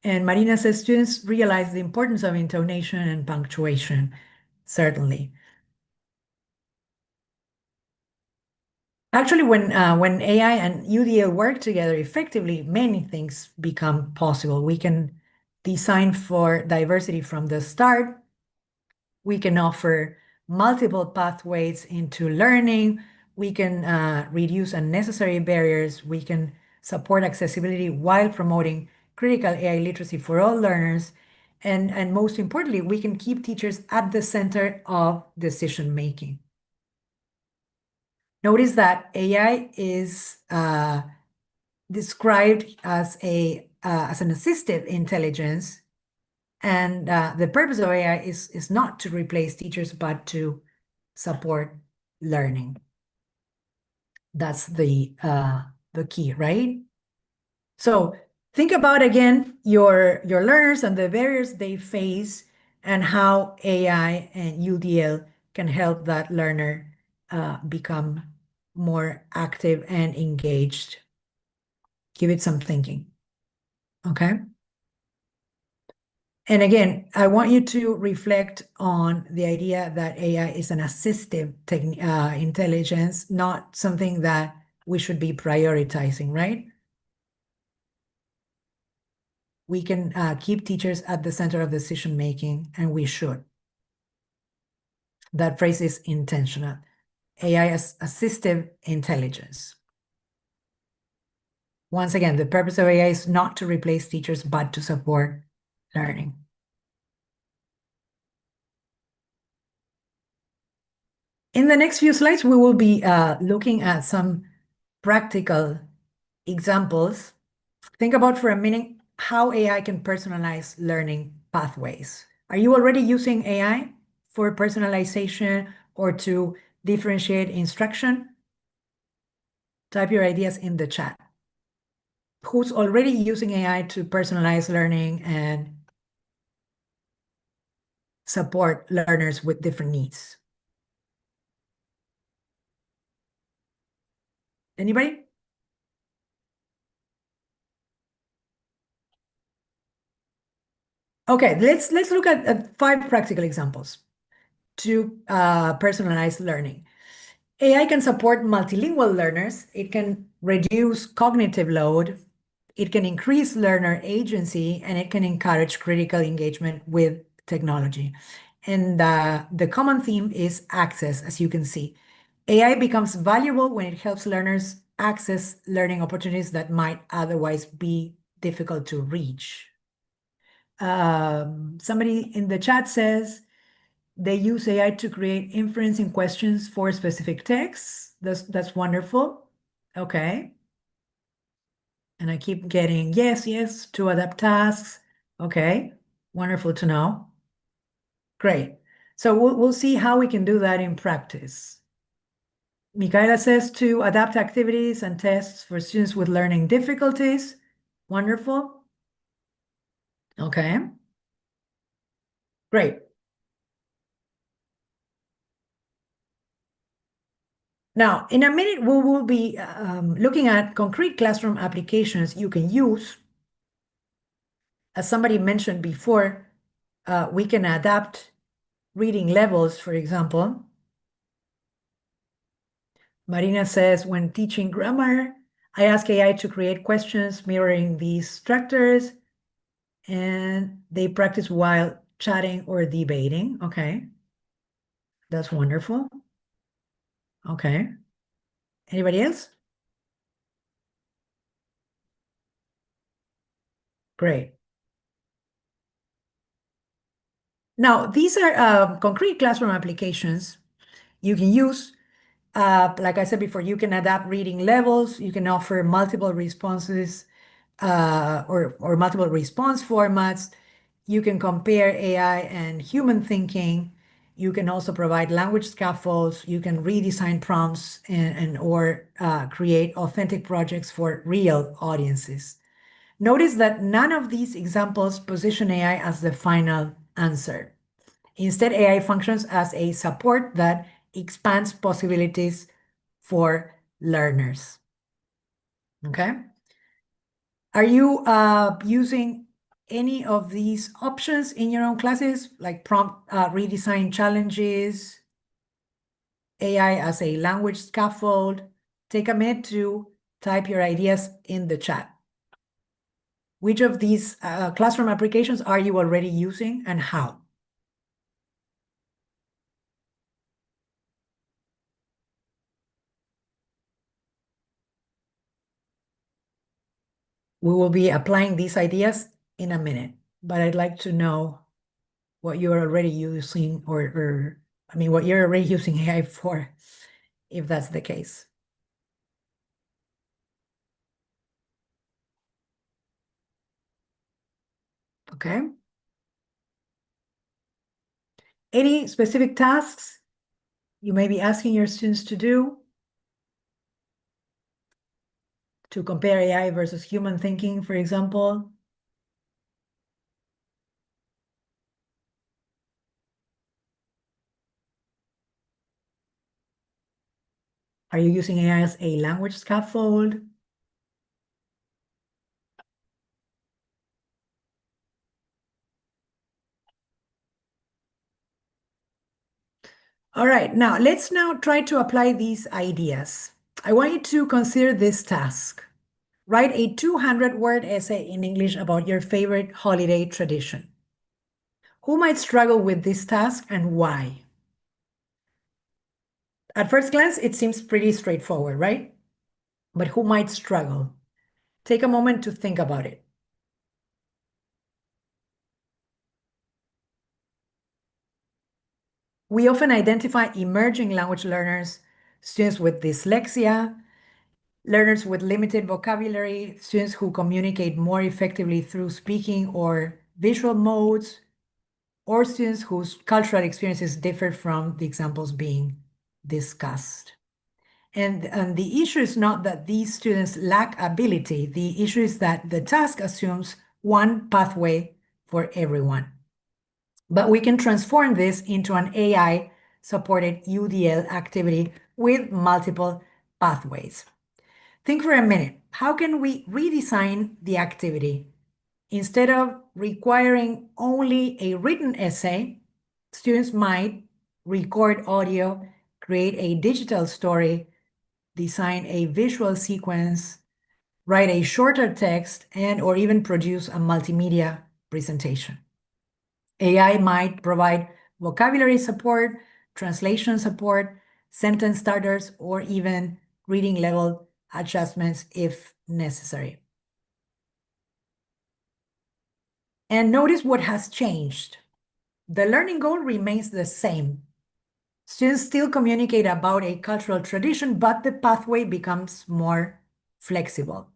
And Marina says students realize the importance of intonation and punctuation, certainly. Actually, when AI and UDL work together effectively, many things become possible. We can design for diversity from the start. We can offer multiple pathways into learning. We can reduce unnecessary barriers. We can support accessibility while promoting critical AI literacy for all learners. And most importantly, we can keep teachers at the center of decision making. Notice that AI is described as an assistive intelligence, and the purpose of AI is not to replace teachers, but to support learning. That's the key, right? So think about again your learners and the barriers they face, and how AI and UDL can help that learner become more active and engaged. Give it some thinking, okay? And again, I want you to reflect on the idea that AI is an assistive intelligence, not something that we should be prioritizing, right? We can keep teachers at the center of decision making, and we should. That phrase is intentional. AI as assistive intelligence. Once again, the purpose of AI is not to replace teachers, but to support learning. In the next few slides, we will be looking at some practical examples. Think about for a minute how AI can personalize learning pathways. Are you already using AI for personalization or to differentiate instruction? Type your ideas in the chat. Who's already using AI to personalize learning and support learners with different needs? Anybody? Okay, let's look at 5 practical examples to personalize learning. AI can support multilingual learners. It can reduce cognitive load. It can increase learner agency, and it can encourage critical engagement with technology. And the common theme is access, as you can see. AI becomes valuable when it helps learners access learning opportunities that might otherwise be difficult to reach. Somebody in the chat says they use AI to create inferencing questions for specific texts. That's wonderful. Okay. And I keep getting yes, yes, to adapt tasks. Okay, wonderful to know. Great. So we'll see how we can do that in practice. Michaela says to adapt activities and tests for students with learning difficulties. Wonderful. Okay. Great. Now, in a minute, we will be looking at concrete classroom applications you can use. As somebody mentioned before, we can adapt reading levels, for example. Marina says, when teaching grammar, I ask AI to create questions mirroring these structures, and they practice while chatting or debating. Okay, that's wonderful. Okay, anybody else? Great. Now, these are concrete classroom applications you can use. Like I said before, you can adapt reading levels, you can offer multiple responses or multiple response formats. You can compare AI and human thinking. You can also provide language scaffolds. You can redesign prompts or create authentic projects for real audiences. Notice that none of these examples position AI as the final answer. Instead, AI functions as a support that expands possibilities for learners. Okay? Are you using any of these options in your own classes, like prompt redesign challenges, AI as a language scaffold? Take a minute to type your ideas in the chat. Which of these classroom applications are you already using and how? We will be applying these ideas in a minute, but I'd like to know what you're already using or I mean, what you're already using AI for, if that's the case. Okay. Any specific tasks you may be asking your students to do to compare AI versus human thinking, for example? Are you using AI as a language scaffold? All right, now let's try to apply these ideas. I want you to consider this task. Write a 200-word essay in English about your favorite holiday tradition. Who might struggle with this task and why? At first glance, it seems pretty straightforward, right? But who might struggle? Take a moment to think about it. We often identify emerging language learners, students with dyslexia, learners with limited vocabulary, students who communicate more effectively through speaking or visual modes, or students whose cultural experiences differ from the examples being discussed. And the issue is not that these students lack ability. The issue is that the task assumes one pathway for everyone. But we can transform this into an AI-supported UDL activity with multiple pathways. Think for a minute. How can we redesign the activity? Instead of requiring only a written essay, students might record audio, create a digital story, design a visual sequence, write a shorter text, and or even produce a multimedia presentation. AI might provide vocabulary support, translation support, sentence starters, or even reading level adjustments if necessary. And notice what has changed. The learning goal remains the same. Students still communicate about a cultural tradition, but the pathway becomes more flexible.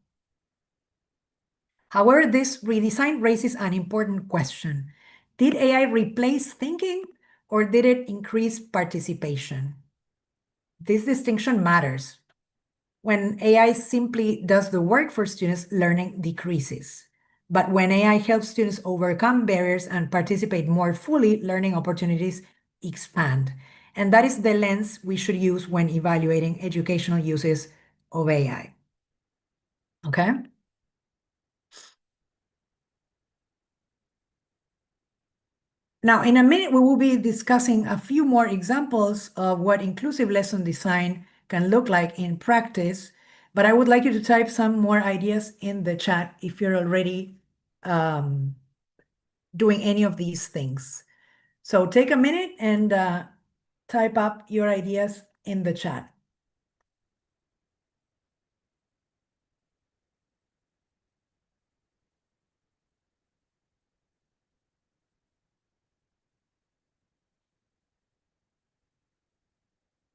However, this redesign raises an important question. Did AI replace thinking, or did it increase participation? This distinction matters. When AI simply does the work for students, learning decreases. But when AI helps students overcome barriers and participate more fully, learning opportunities expand. And that is the lens we should use when evaluating educational uses of AI. Okay? Now, in a minute, we will be discussing a few more examples of what inclusive lesson design can look like in practice, but I would like you to type some more ideas in the chat if you're already doing any of these things. So take a minute and type up your ideas in the chat.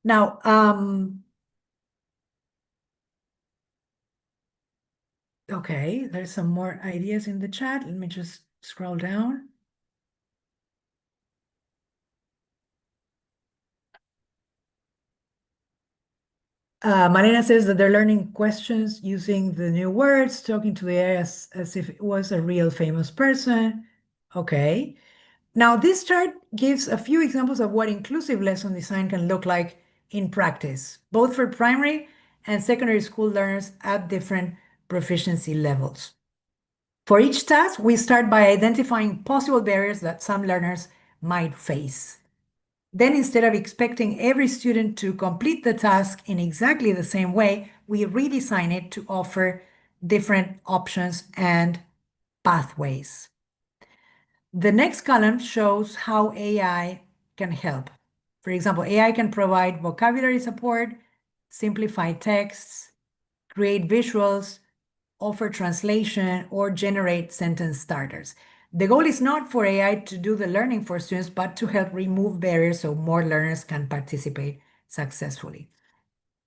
Now, okay, there's some more ideas in the chat. Let me just scroll down. Marina says that they're learning questions using the new words, talking to the AI as if it was a real famous person. Okay. Now, this chart gives a few examples of what inclusive lesson design can look like in practice, both for primary and secondary school learners at different proficiency levels. For each task, we start by identifying possible barriers that some learners might face. Then, instead of expecting every student to complete the task in exactly the same way, we redesign it to offer different options and pathways. The next column shows how AI can help. For example, AI can provide vocabulary support, simplify texts, create visuals, offer translation, or generate sentence starters. The goal is not for AI to do the learning for students, but to help remove barriers so more learners can participate successfully.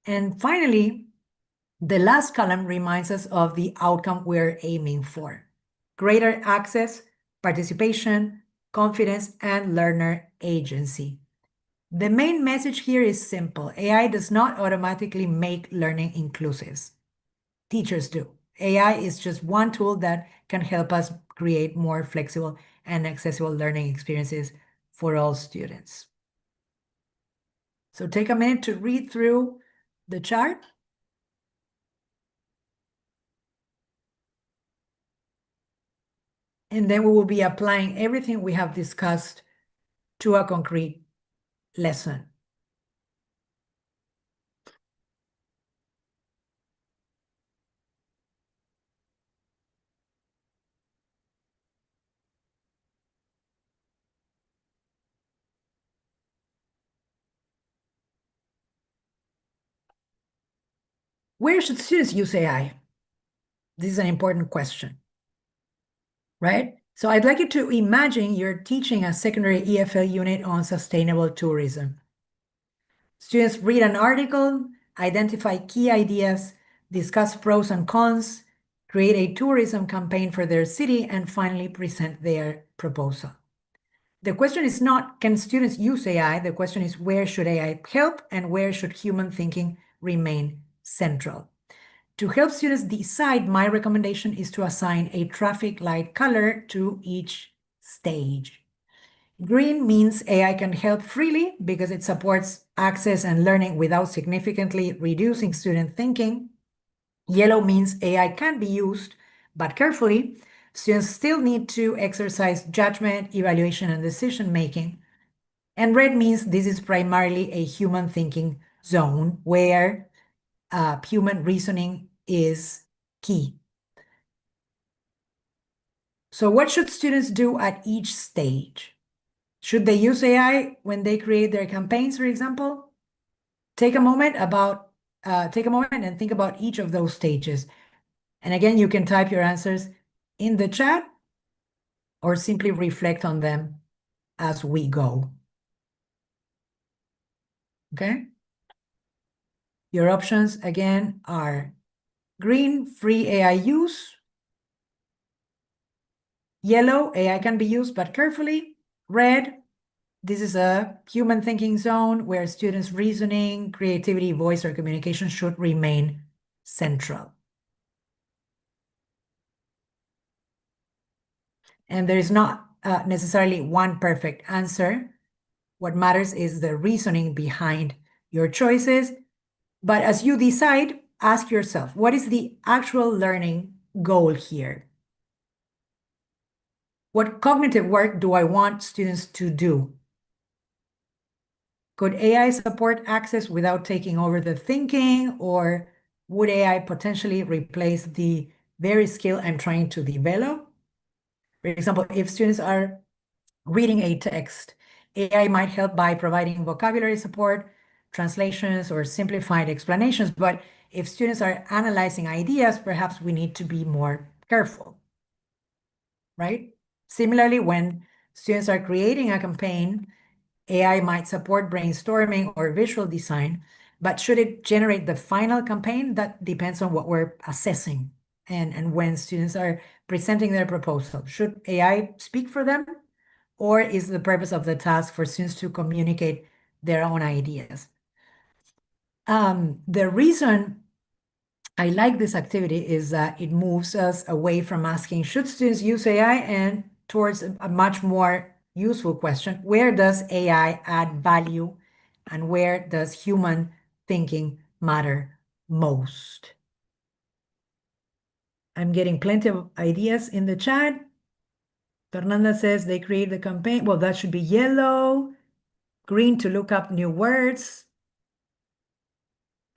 And finally, the last column reminds us of the outcome we're aiming for: greater access, participation, confidence, and learner agency. The main message here is simple. AI does not automatically make learning inclusive. Teachers do. AI is just one tool that can help us create more flexible and accessible learning experiences for all students. So take a minute to read through the chart. And then we will be applying everything we have discussed to a concrete lesson. Where should students use AI? This is an important question, right? So I'd like you to imagine you're teaching a secondary EFL unit on sustainable tourism. Students read an article, identify key ideas, discuss pros and cons, create a tourism campaign for their city, and finally present their proposal. The question is not, can students use AI? The question is, where should AI help and where should human thinking remain central. To help students decide, my recommendation is to assign a traffic light color to each stage. Green means AI can help freely because it supports access and learning without significantly reducing student thinking. Yellow means AI can be used, but carefully. Students still need to exercise judgment, evaluation, and decision making. And red means this is primarily a human thinking zone where human reasoning is key. So what should students do at each stage? Should they use AI when they create their campaigns, for example? Take a moment and think about each of those stages. And again, you can type your answers in the chat or simply reflect on them as we go. Okay? Your options again are green, free AI use. Yellow, AI can be used, but carefully. Red, this is a human thinking zone where students' reasoning, creativity, voice, or communication should remain central. And there is not necessarily one perfect answer. What matters is the reasoning behind your choices. But as you decide, ask yourself, what is the actual learning goal here? What cognitive work do I want students to do? Could AI support access without taking over the thinking, or would AI potentially replace the very skill I'm trying to develop? For example, if students are reading a text, AI might help by providing vocabulary support, translations, or simplified explanations. But if students are analyzing ideas, perhaps we need to be more careful, right? Similarly, when students are creating a campaign, AI might support brainstorming or visual design, but should it generate the final campaign? That depends on what we're assessing and when students are presenting their proposal. Should AI speak for them? Or is the purpose of the task for students to communicate their own ideas? The reason I like this activity is that it moves us away from asking, should students use AI, and towards a much more useful question, where does AI add value and where does human thinking matter most? I'm getting plenty of ideas in the chat. Fernanda says they create the campaign. Well, that should be yellow. Green to look up new words.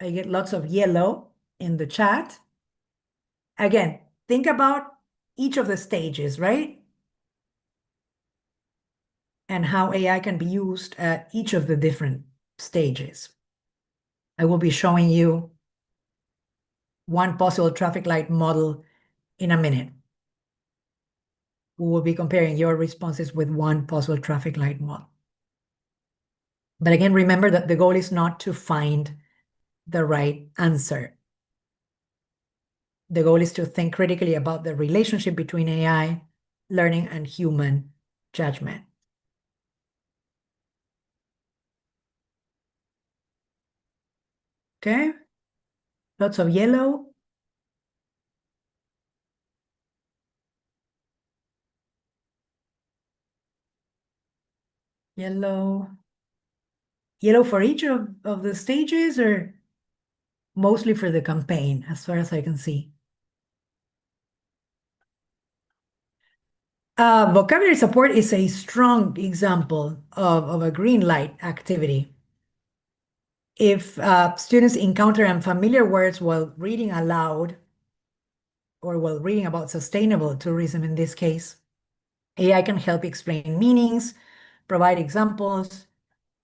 I get lots of yellow in the chat. Again, think about each of the stages, right? And how AI can be used at each of the different stages. I will be showing you one possible traffic light model in a minute. We will be comparing your responses with one possible traffic light model. But again, remember that the goal is not to find the right answer. The goal is to think critically about the relationship between AI, learning, and human judgment. Okay? Lots of yellow. Yellow. Yellow for each of the stages, or mostly for the campaign, as far as I can see? Vocabulary support is a strong example of a green light activity. If students encounter unfamiliar words while reading aloud, or while reading about sustainable tourism in this case, AI can help explain meanings, provide examples,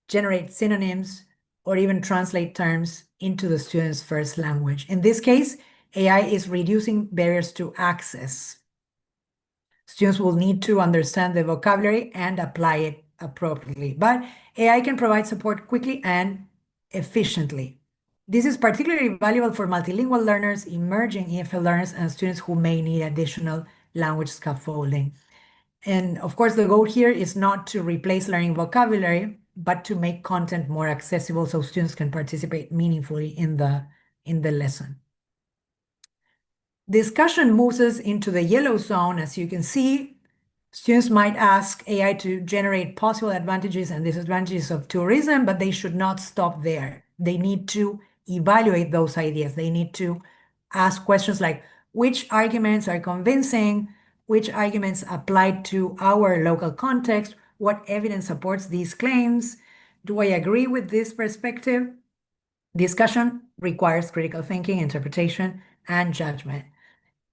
generate synonyms, or even translate terms into the student's first language. In this case, AI is reducing barriers to access. Students will need to understand the vocabulary and apply it appropriately, but AI can provide support quickly and efficiently. This is particularly valuable for multilingual learners, emerging EFL learners, and students who may need additional language scaffolding. And of course, the goal here is not to replace learning vocabulary, but to make content more accessible so students can participate meaningfully in the lesson. Discussion moves us into the yellow zone. As you can see, students might ask AI to generate possible advantages and disadvantages of tourism, but they should not stop there. They need to evaluate those ideas. They need to ask questions like, which arguments are convincing? Which arguments apply to our local context? What evidence supports these claims? Do I agree with this perspective? Discussion requires critical thinking, interpretation, and judgment.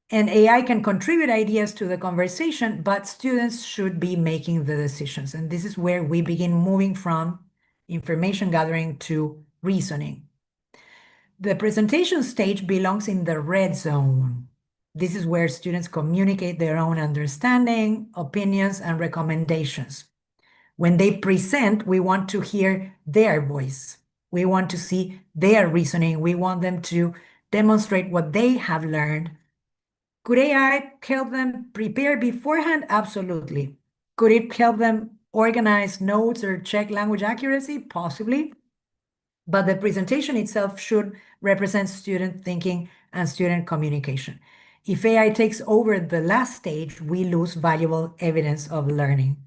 And AI can contribute ideas to the conversation, but students should be making the decisions. And this is where we begin moving from information gathering to reasoning. The presentation stage belongs in the red zone. This is where students communicate their own understanding, opinions, and recommendations. When they present, we want to hear their voice. We want to see their reasoning. We want them to demonstrate what they have learned. Could AI help them prepare beforehand? Absolutely. Could it help them organize notes or check language accuracy? Possibly. But the presentation itself should represent student thinking and student communication. If AI takes over the last stage, we lose valuable evidence of learning.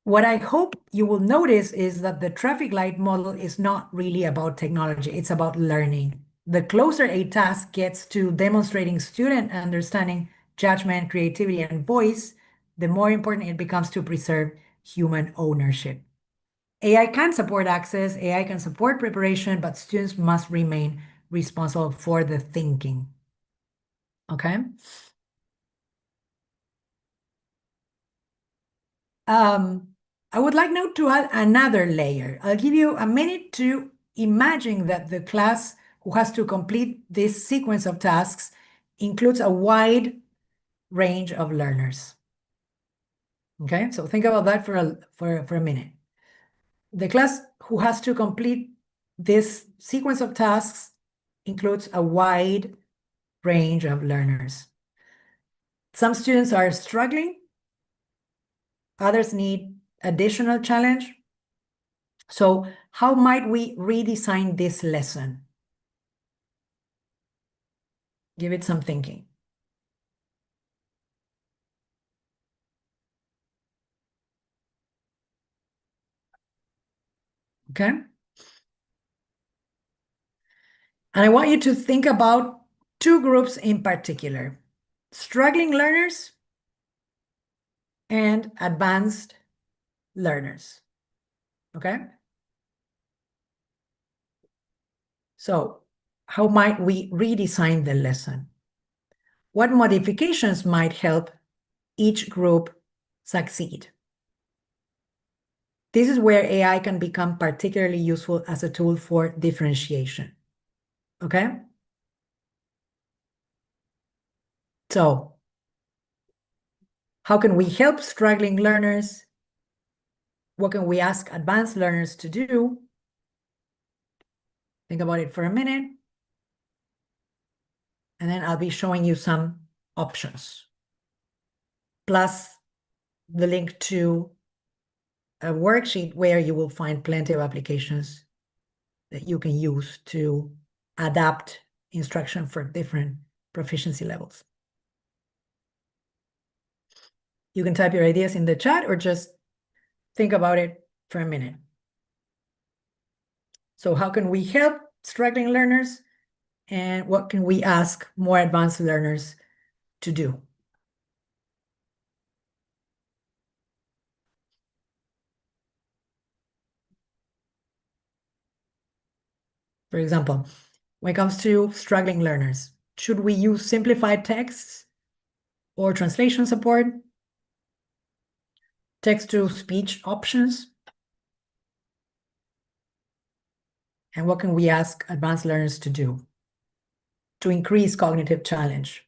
What I hope you will notice is that the traffic light model is not really about technology, it's about learning. The closer a task gets to demonstrating student understanding, judgment, creativity, and voice, the more important it becomes to preserve human ownership. AI can support access, AI can support preparation, but students must remain responsible for the thinking. Okay? I would like now to add another layer. I'll give you a minute to imagine that the class who has to complete this sequence of tasks includes a wide range of learners. Okay, so think about that for a minute. The class who has to complete this sequence of tasks includes a wide range of learners. Some students are struggling, others need additional challenge. So how might we redesign this lesson? Give it some thinking. Okay? And I want you to think about two groups in particular: struggling learners and advanced learners. Okay? So how might we redesign the lesson? What modifications might help each group succeed? This is where AI can become particularly useful as a tool for differentiation. Okay? So, how can we help struggling learners? What can we ask advanced learners to do? Think about it for a minute. And then I'll be showing you some options, plus the link to a worksheet where you will find plenty of applications that you can use to adapt instruction for different proficiency levels. You can type your ideas in the chat or just think about it for a minute. So how can we help struggling learners? And what can we ask more advanced learners to do? For example, when it comes to struggling learners, should we use simplified texts or translation support? Text-to-speech options? And what can we ask advanced learners to do to increase cognitive challenge?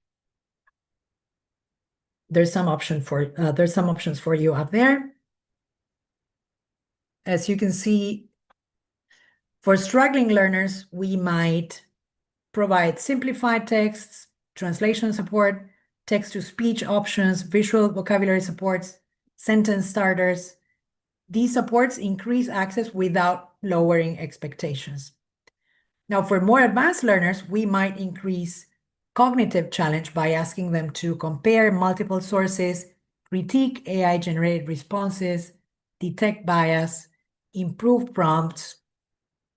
There's some options for you up there. As you can see, for struggling learners, we might provide simplified texts, translation support, text-to-speech options, visual vocabulary supports, sentence starters, These supports increase access without lowering expectations. Now, for more advanced learners, we might increase cognitive challenge by asking them to compare multiple sources, critique AI-generated responses, detect bias, improve prompts,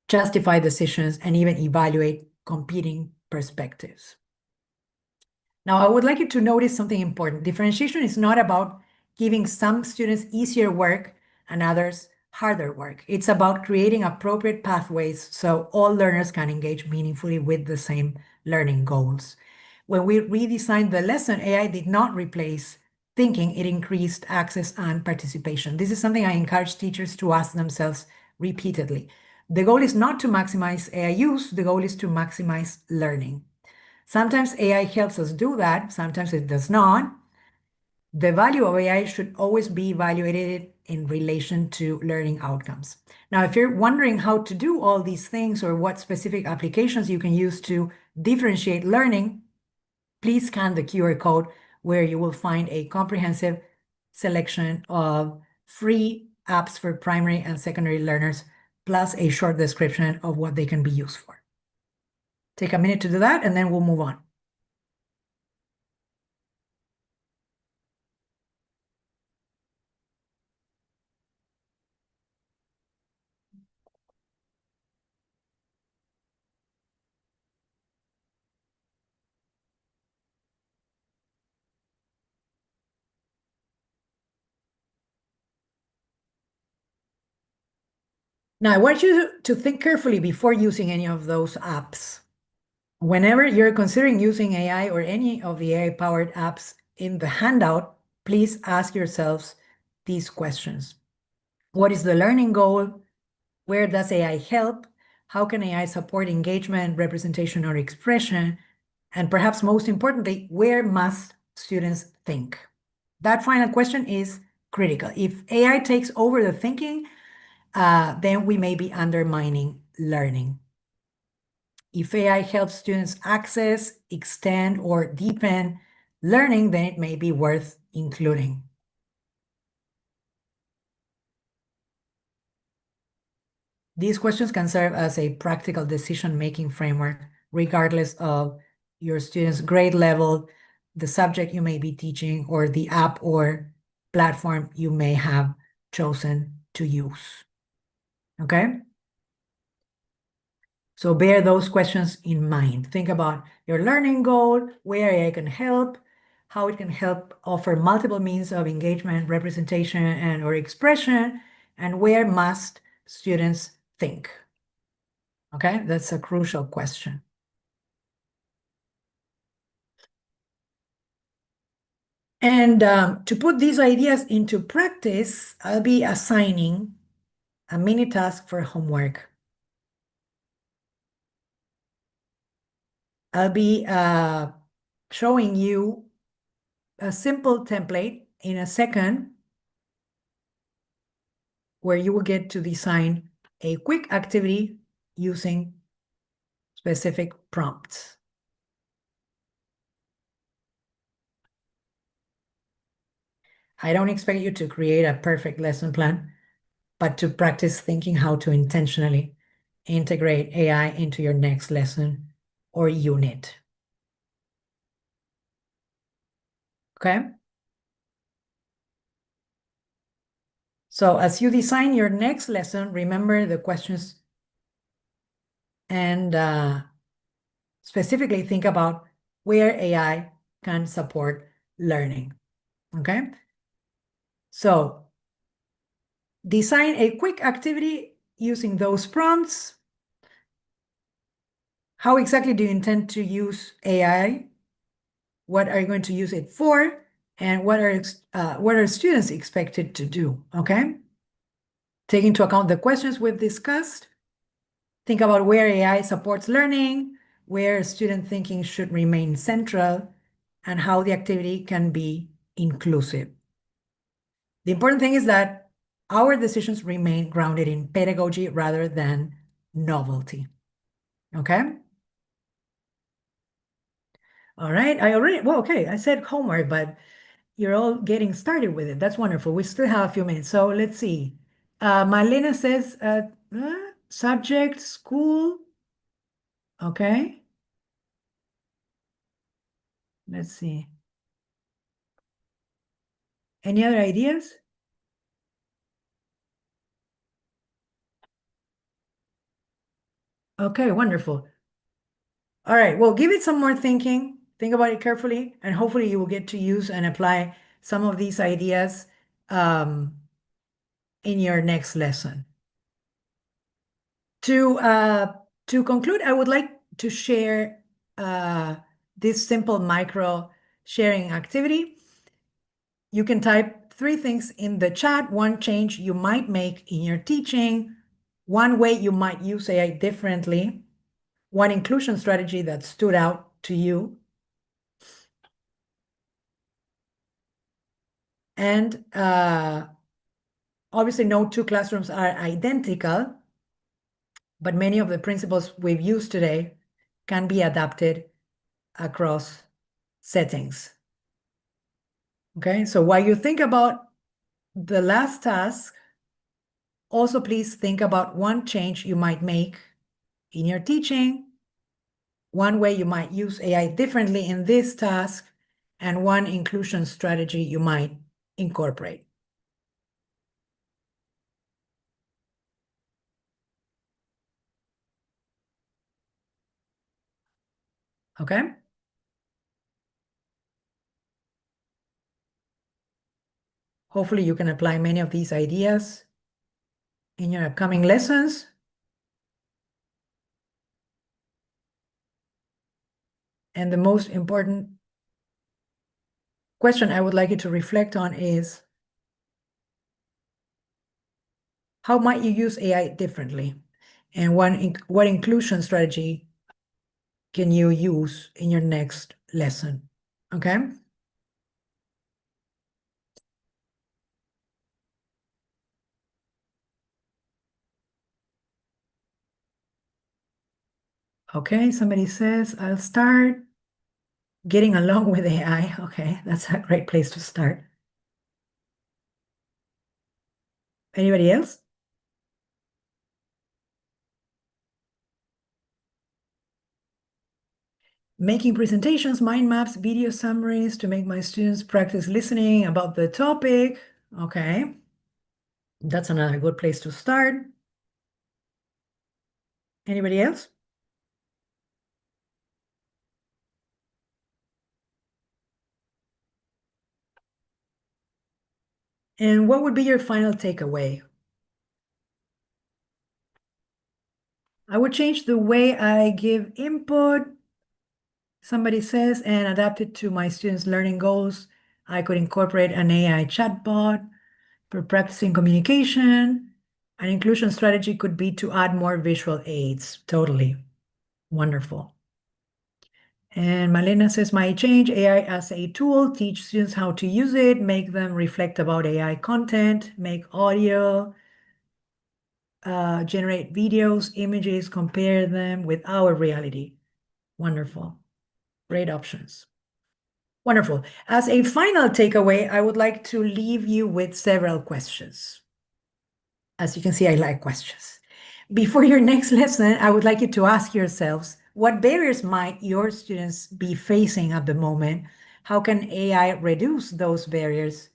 justify decisions, and even evaluate competing perspectives. Now, I would like you to notice something important. Differentiation is not about giving some students easier work and others harder work. It's about creating appropriate pathways so all learners can engage meaningfully with the same learning goals. When we redesigned the lesson, AI did not replace thinking, it increased access and participation. This is something I encourage teachers to ask themselves repeatedly. The goal is not to maximize AI use, the goal is to maximize learning. Sometimes AI helps us do that, sometimes it does not. The value of AI should always be evaluated in relation to learning outcomes. Now, if you're wondering how to do all these things or what specific applications you can use to differentiate learning, please scan the QR code where you will find a comprehensive selection of free apps for primary and secondary learners, plus a short description of what they can be used for. Take a minute to do that, and then we'll move on. Now, I want you to think carefully before using any of those apps. Whenever you're considering using AI or any of the AI-powered apps in the handout, please ask yourselves these questions. What is the learning goal? Where does AI help? How can AI support engagement, representation, or expression? And perhaps most importantly, where must students think? That final question is critical. If AI takes over the thinking, then we may be undermining learning. If AI helps students access, extend, or deepen learning, then it may be worth including. These questions can serve as a practical decision-making framework, regardless of your student's grade level, the subject you may be teaching, or the app or platform you may have chosen to use. Okay? So bear those questions in mind. Think about your learning goal, where AI can help, how it can help offer multiple means of engagement, representation, and or expression, and where must students think? Okay, that's a crucial question. And to put these ideas into practice, I'll be assigning a mini task for homework. I'll be showing you a simple template in a second where you will get to design a quick activity using specific prompts. I don't expect you to create a perfect lesson plan, but to practice thinking how to intentionally integrate AI into your next lesson or unit. Okay? So as you design your next lesson, remember the questions and specifically think about where AI can support learning. Okay? So design a quick activity using those prompts. How exactly do you intend to use AI? What are you going to use it for? And what are students expected to do? Okay? Take into account the questions we've discussed. Think about where AI supports learning, where student thinking should remain central, and how the activity can be inclusive. The important thing is that our decisions remain grounded in pedagogy rather than novelty. Okay? All right. Okay, I said homework, but you're all getting started with it. That's wonderful. We still have a few minutes. So let's see. Marlena says subject, school. Okay. Let's see. Any other ideas? Okay, wonderful. All right, well, give it some more thinking. Think about it carefully, and hopefully you will get to use and apply some of these ideas in your next lesson. To conclude, I would like to share this simple micro sharing activity. You can type 3 things in the chat: one change you might make in your teaching, one way you might use AI differently, one inclusion strategy that stood out to you, and obviously no 2 classrooms are identical, but many of the principles we've used today can be adapted across settings. Okay, so while you think about the last task, also please think about one change you might make in your teaching, one way you might use AI differently in this task, and one inclusion strategy you might incorporate. Okay? Hopefully you can apply many of these ideas in your upcoming lessons. And the most important question I would like you to reflect on is, how might you use AI differently? And what inclusion strategy can you use in your next lesson? Okay? Okay, somebody says, I'll start getting along with AI. Okay, that's a great place to start. Anybody else? Making presentations, mind maps, video summaries to make my students practice listening about the topic. Okay, that's another good place to start. Anybody else? And what would be your final takeaway? I would change the way I give input, somebody says, and adapt it to my students' learning goals. I could incorporate an AI chatbot for practicing communication. An inclusion strategy could be to add more visual aids. Totally. Wonderful. And Malena says, my change AI as a tool, teach students how to use it, make them reflect about AI content, make audio, generate videos, images, compare them with our reality. Wonderful. Great options. Wonderful. As a final takeaway, I would like to leave you with several questions. As you can see, I like questions. Before your next lesson, I would like you to ask yourselves, what barriers might your students be facing at the moment? How can AI reduce those barriers?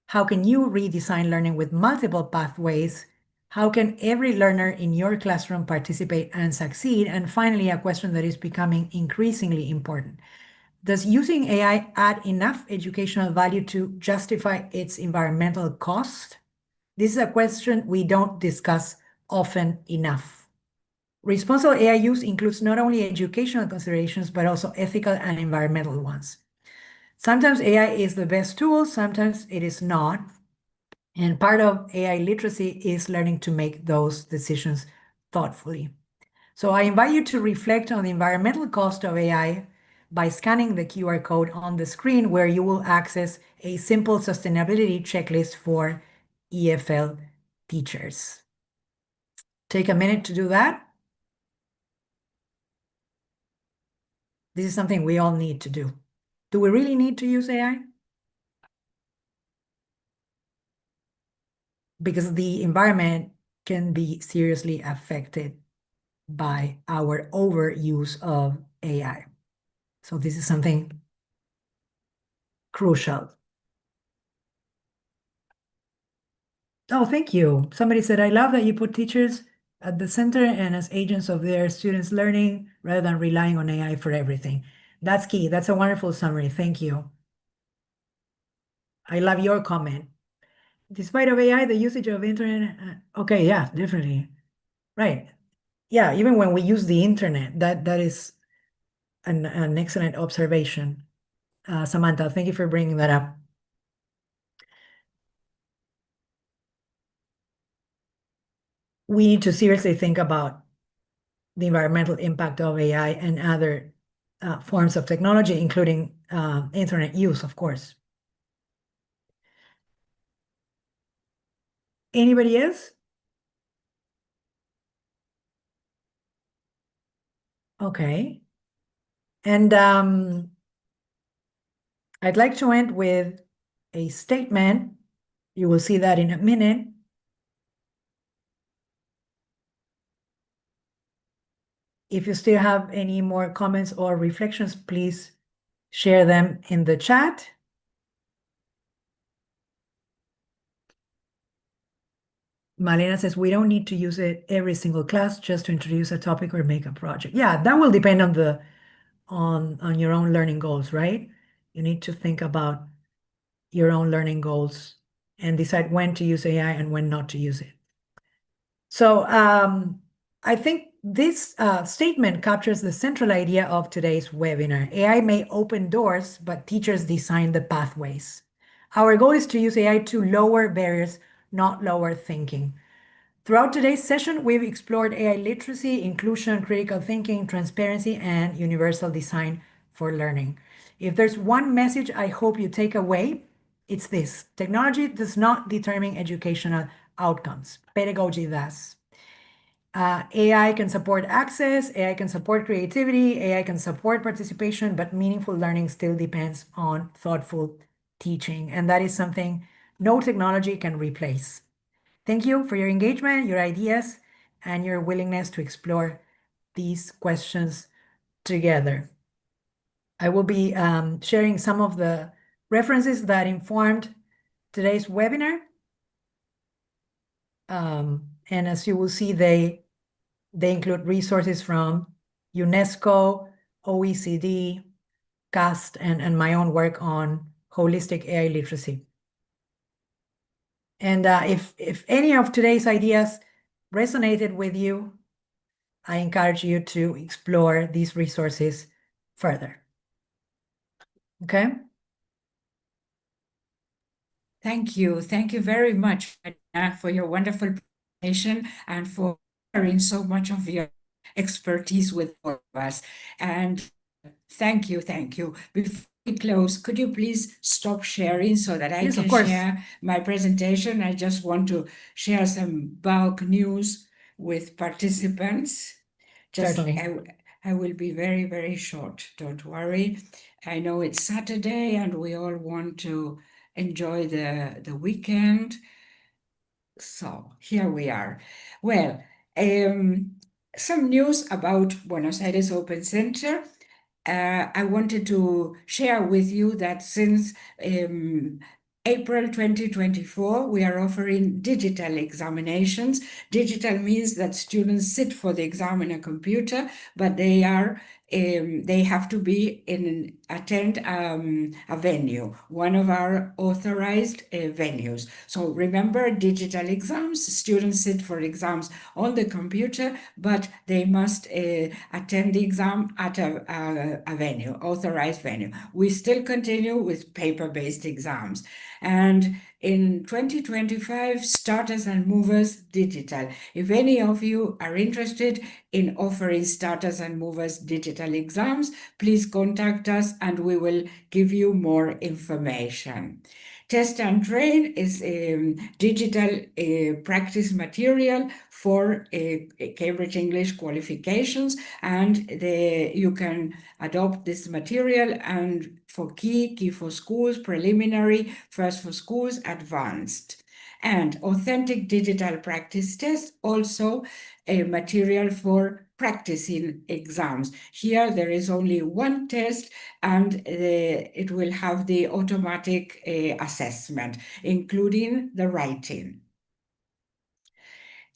How can you redesign learning with multiple pathways? How can every learner in your classroom participate and succeed? And finally, a question that is becoming increasingly important. Does using AI add enough educational value to justify its environmental cost? This is a question we don't discuss often enough. Responsible AI use includes not only educational considerations, but also ethical and environmental ones. Sometimes AI is the best tool, sometimes it is not. And part of AI literacy is learning to make those decisions thoughtfully. So I invite you to reflect on the environmental cost of AI by scanning the QR code on the screen, where you will access a simple sustainability checklist for EFL teachers. Take a minute to do that. This is something we all need to do. Do we really need to use AI? because the environment can be seriously affected by our overuse of AI. So this is something crucial. Oh, thank you. Somebody said, I love that you put teachers at the center and as agents of their students' learning rather than relying on AI for everything. That's key. That's a wonderful summary. Thank you. I love your comment. Despite of AI, the usage of internet, okay, yeah, definitely. Right. Yeah, even when we use the internet, that is an excellent observation. Samantha, thank you for bringing that up. We need to seriously think about the environmental impact of AI and other forms of technology, including internet use, of course. Anybody else? Okay. And I'd like to end with a statement. You will see that in a minute. If you still have any more comments or reflections, please share them in the chat. Malena says, we don't need to use it every single class just to introduce a topic or make a project. Yeah, that will depend on the on your own learning goals, right? You need to think about your own learning goals and decide when to use AI and when not to use it. So I think this statement captures the central idea of today's webinar. AI may open doors, but teachers design the pathways. Our goal is to use AI to lower barriers, not lower thinking. Throughout today's session, we've explored AI literacy, inclusion, critical thinking, transparency, and universal design for learning. If there's one message I hope you take away, it's this: technology does not determine educational outcomes. Pedagogy does. AI can support access, AI can support creativity, AI can support participation, but meaningful learning still depends on thoughtful teaching. And that is something no technology can replace. Thank you for your engagement, your ideas, and your willingness to explore these questions together. I will be sharing some of the references that informed today's webinar. And as you will see, they include resources from UNESCO, OECD, CAST, and my own work on holistic AI literacy. And if any of today's ideas resonated with you, I encourage you to explore these resources further. Okay? Thank you. Thank you very much, Marina, for your wonderful presentation and for sharing so much of your expertise with all of us. And thank you, thank you. Before we close, could you please stop sharing so that I Yes, of can course. share my presentation? I just want to share some bulk news with participants. Certainly. I will be very, very short. Don't worry. I know it's Saturday and we all want to enjoy the weekend. So here we are. Well, some news about Buenos Aires Open Center. I wanted to share with you that since April 2024, we are offering digital examinations. Digital means that students sit for the exam in a computer, but they have to be attend a venue, one of our authorized venues. So remember, digital exams, students sit for exams on the computer, but they must attend the exam at a venue, authorized venue. We still continue with paper-based exams. And in 2025, Starters and Movers Digital. If any of you are interested in offering Starters and Movers digital exams, please contact us and we will give you more information. Test and Train is a digital practice material for Cambridge English qualifications, and you can adopt this material and for key for schools, preliminary, first for schools, advanced. And authentic digital practice test, also a material for practicing exams. Here there is only one test and it will have the automatic assessment, including the writing.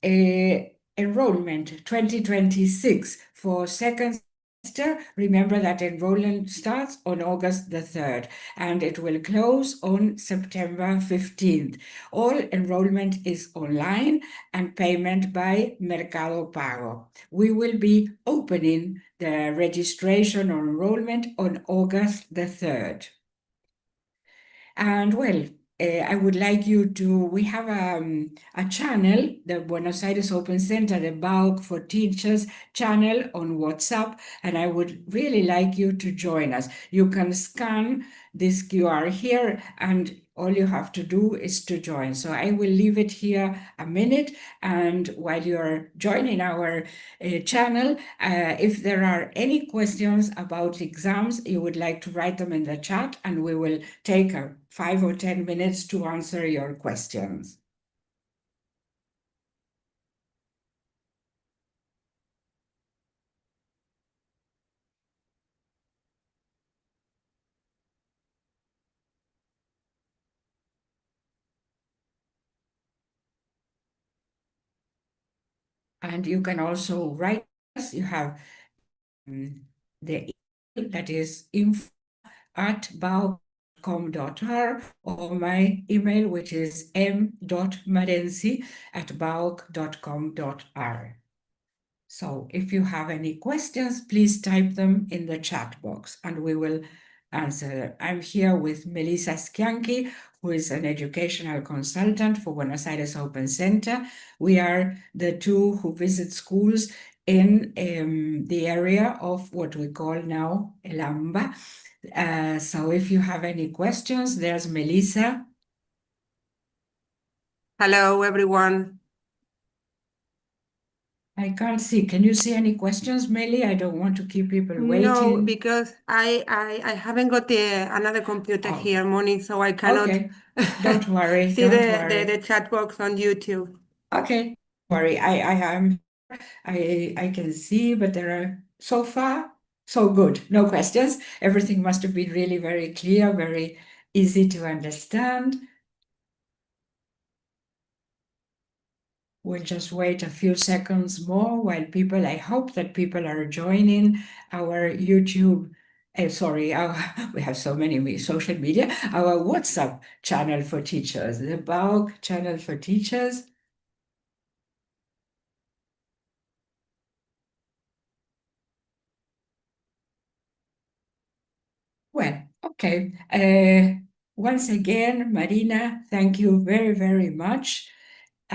Enrollment 2026 for second semester. Remember that enrollment starts on August the 3rd and it will close on September 15th. All enrollment is online and payment by Mercado Pago. We will be opening the registration or enrollment on August the 3rd. And well, I would like you to, we have a channel, the Buenos Aires Open Center, the BAUC for Teachers channel on WhatsApp, and I would really like you to join us. You can scan this QR here and all you have to do is to join. So I will leave it here a minute, and while you're joining our channel, if there are any questions about exams, you would like to write them in the chat, and we will take 5 or 10 minutes to answer your questions. And you can also write us. You have the email that is info@bauc.com.ar, or my email, which is m.marenzi@bauc.com.ar. So if you have any questions, please type them in the chat box and we will answer them. I'm here with Melissa Schianchi, who is an educational consultant for Buenos Aires Open Center. We are the two who visit schools in the area of what we call now El Amba. So if you have any questions, there's Melissa. Hello, everyone. I can't see. Can you see any questions, Meli? I don't want to keep people No, waiting. because I haven't got another computer Oh. here, Moni, so I cannot Okay, don't worry, see don't the worry. chat box on YouTube. Okay, don't worry. I can see, but there are so far so good. No questions. Everything must have been really very clear, very easy to understand. We'll just wait a few seconds more while people, I hope that people are joining our YouTube, we have so many social media, our WhatsApp channel for teachers, the BAUC channel for teachers. Well, okay. Once again, Marina, thank you very, very much.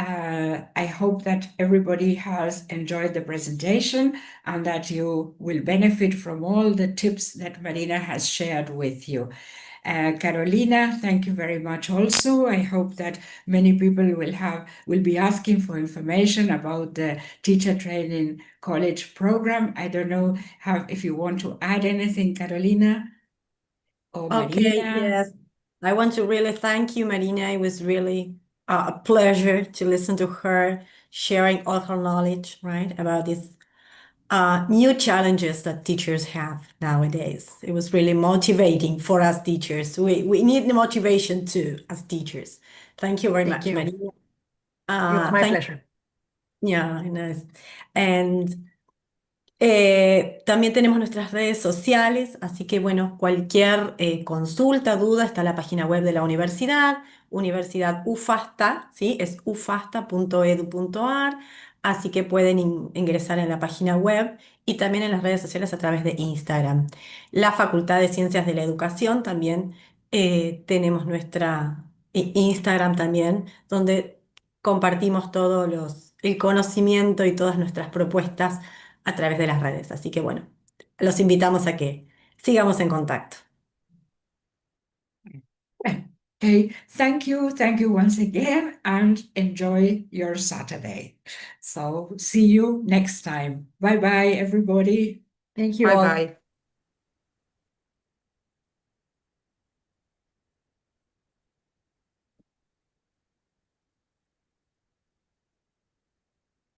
I hope that everybody has enjoyed the presentation and that you will benefit from all the tips that Marina has shared with you. Carolina, thank you very much also. I hope that many people will be asking for information about the teacher training college program. I don't know if you want to add anything, Carolina or Okay, Marina. yes. I want to really thank you, Marina. It was really a pleasure to listen to her sharing all her knowledge, right, about these new challenges that teachers have nowadays. It was really motivating for us teachers. We need the motivation too as teachers. Thank you very Thank much, you. Marina. It's my pleasure. Yeah, nice. And también tenemos nuestras redes sociales, así que bueno, cualquier consulta, duda, está en la página web de la universidad, Universidad UFASTA, ¿sí? Es ufasta.edu.ar, así que pueden ingresar en la página web y también en las redes sociales a través de Instagram. La Facultad de Ciencias de la Educación también tenemos nuestra Instagram también, donde compartimos el conocimiento y todas nuestras propuestas a través de las redes. Así que bueno, los invitamos a que sigamos en contacto. Okay, thank you once again, and enjoy your Saturday. So see you next time. Bye bye, everybody. Thank you Bye all. bye.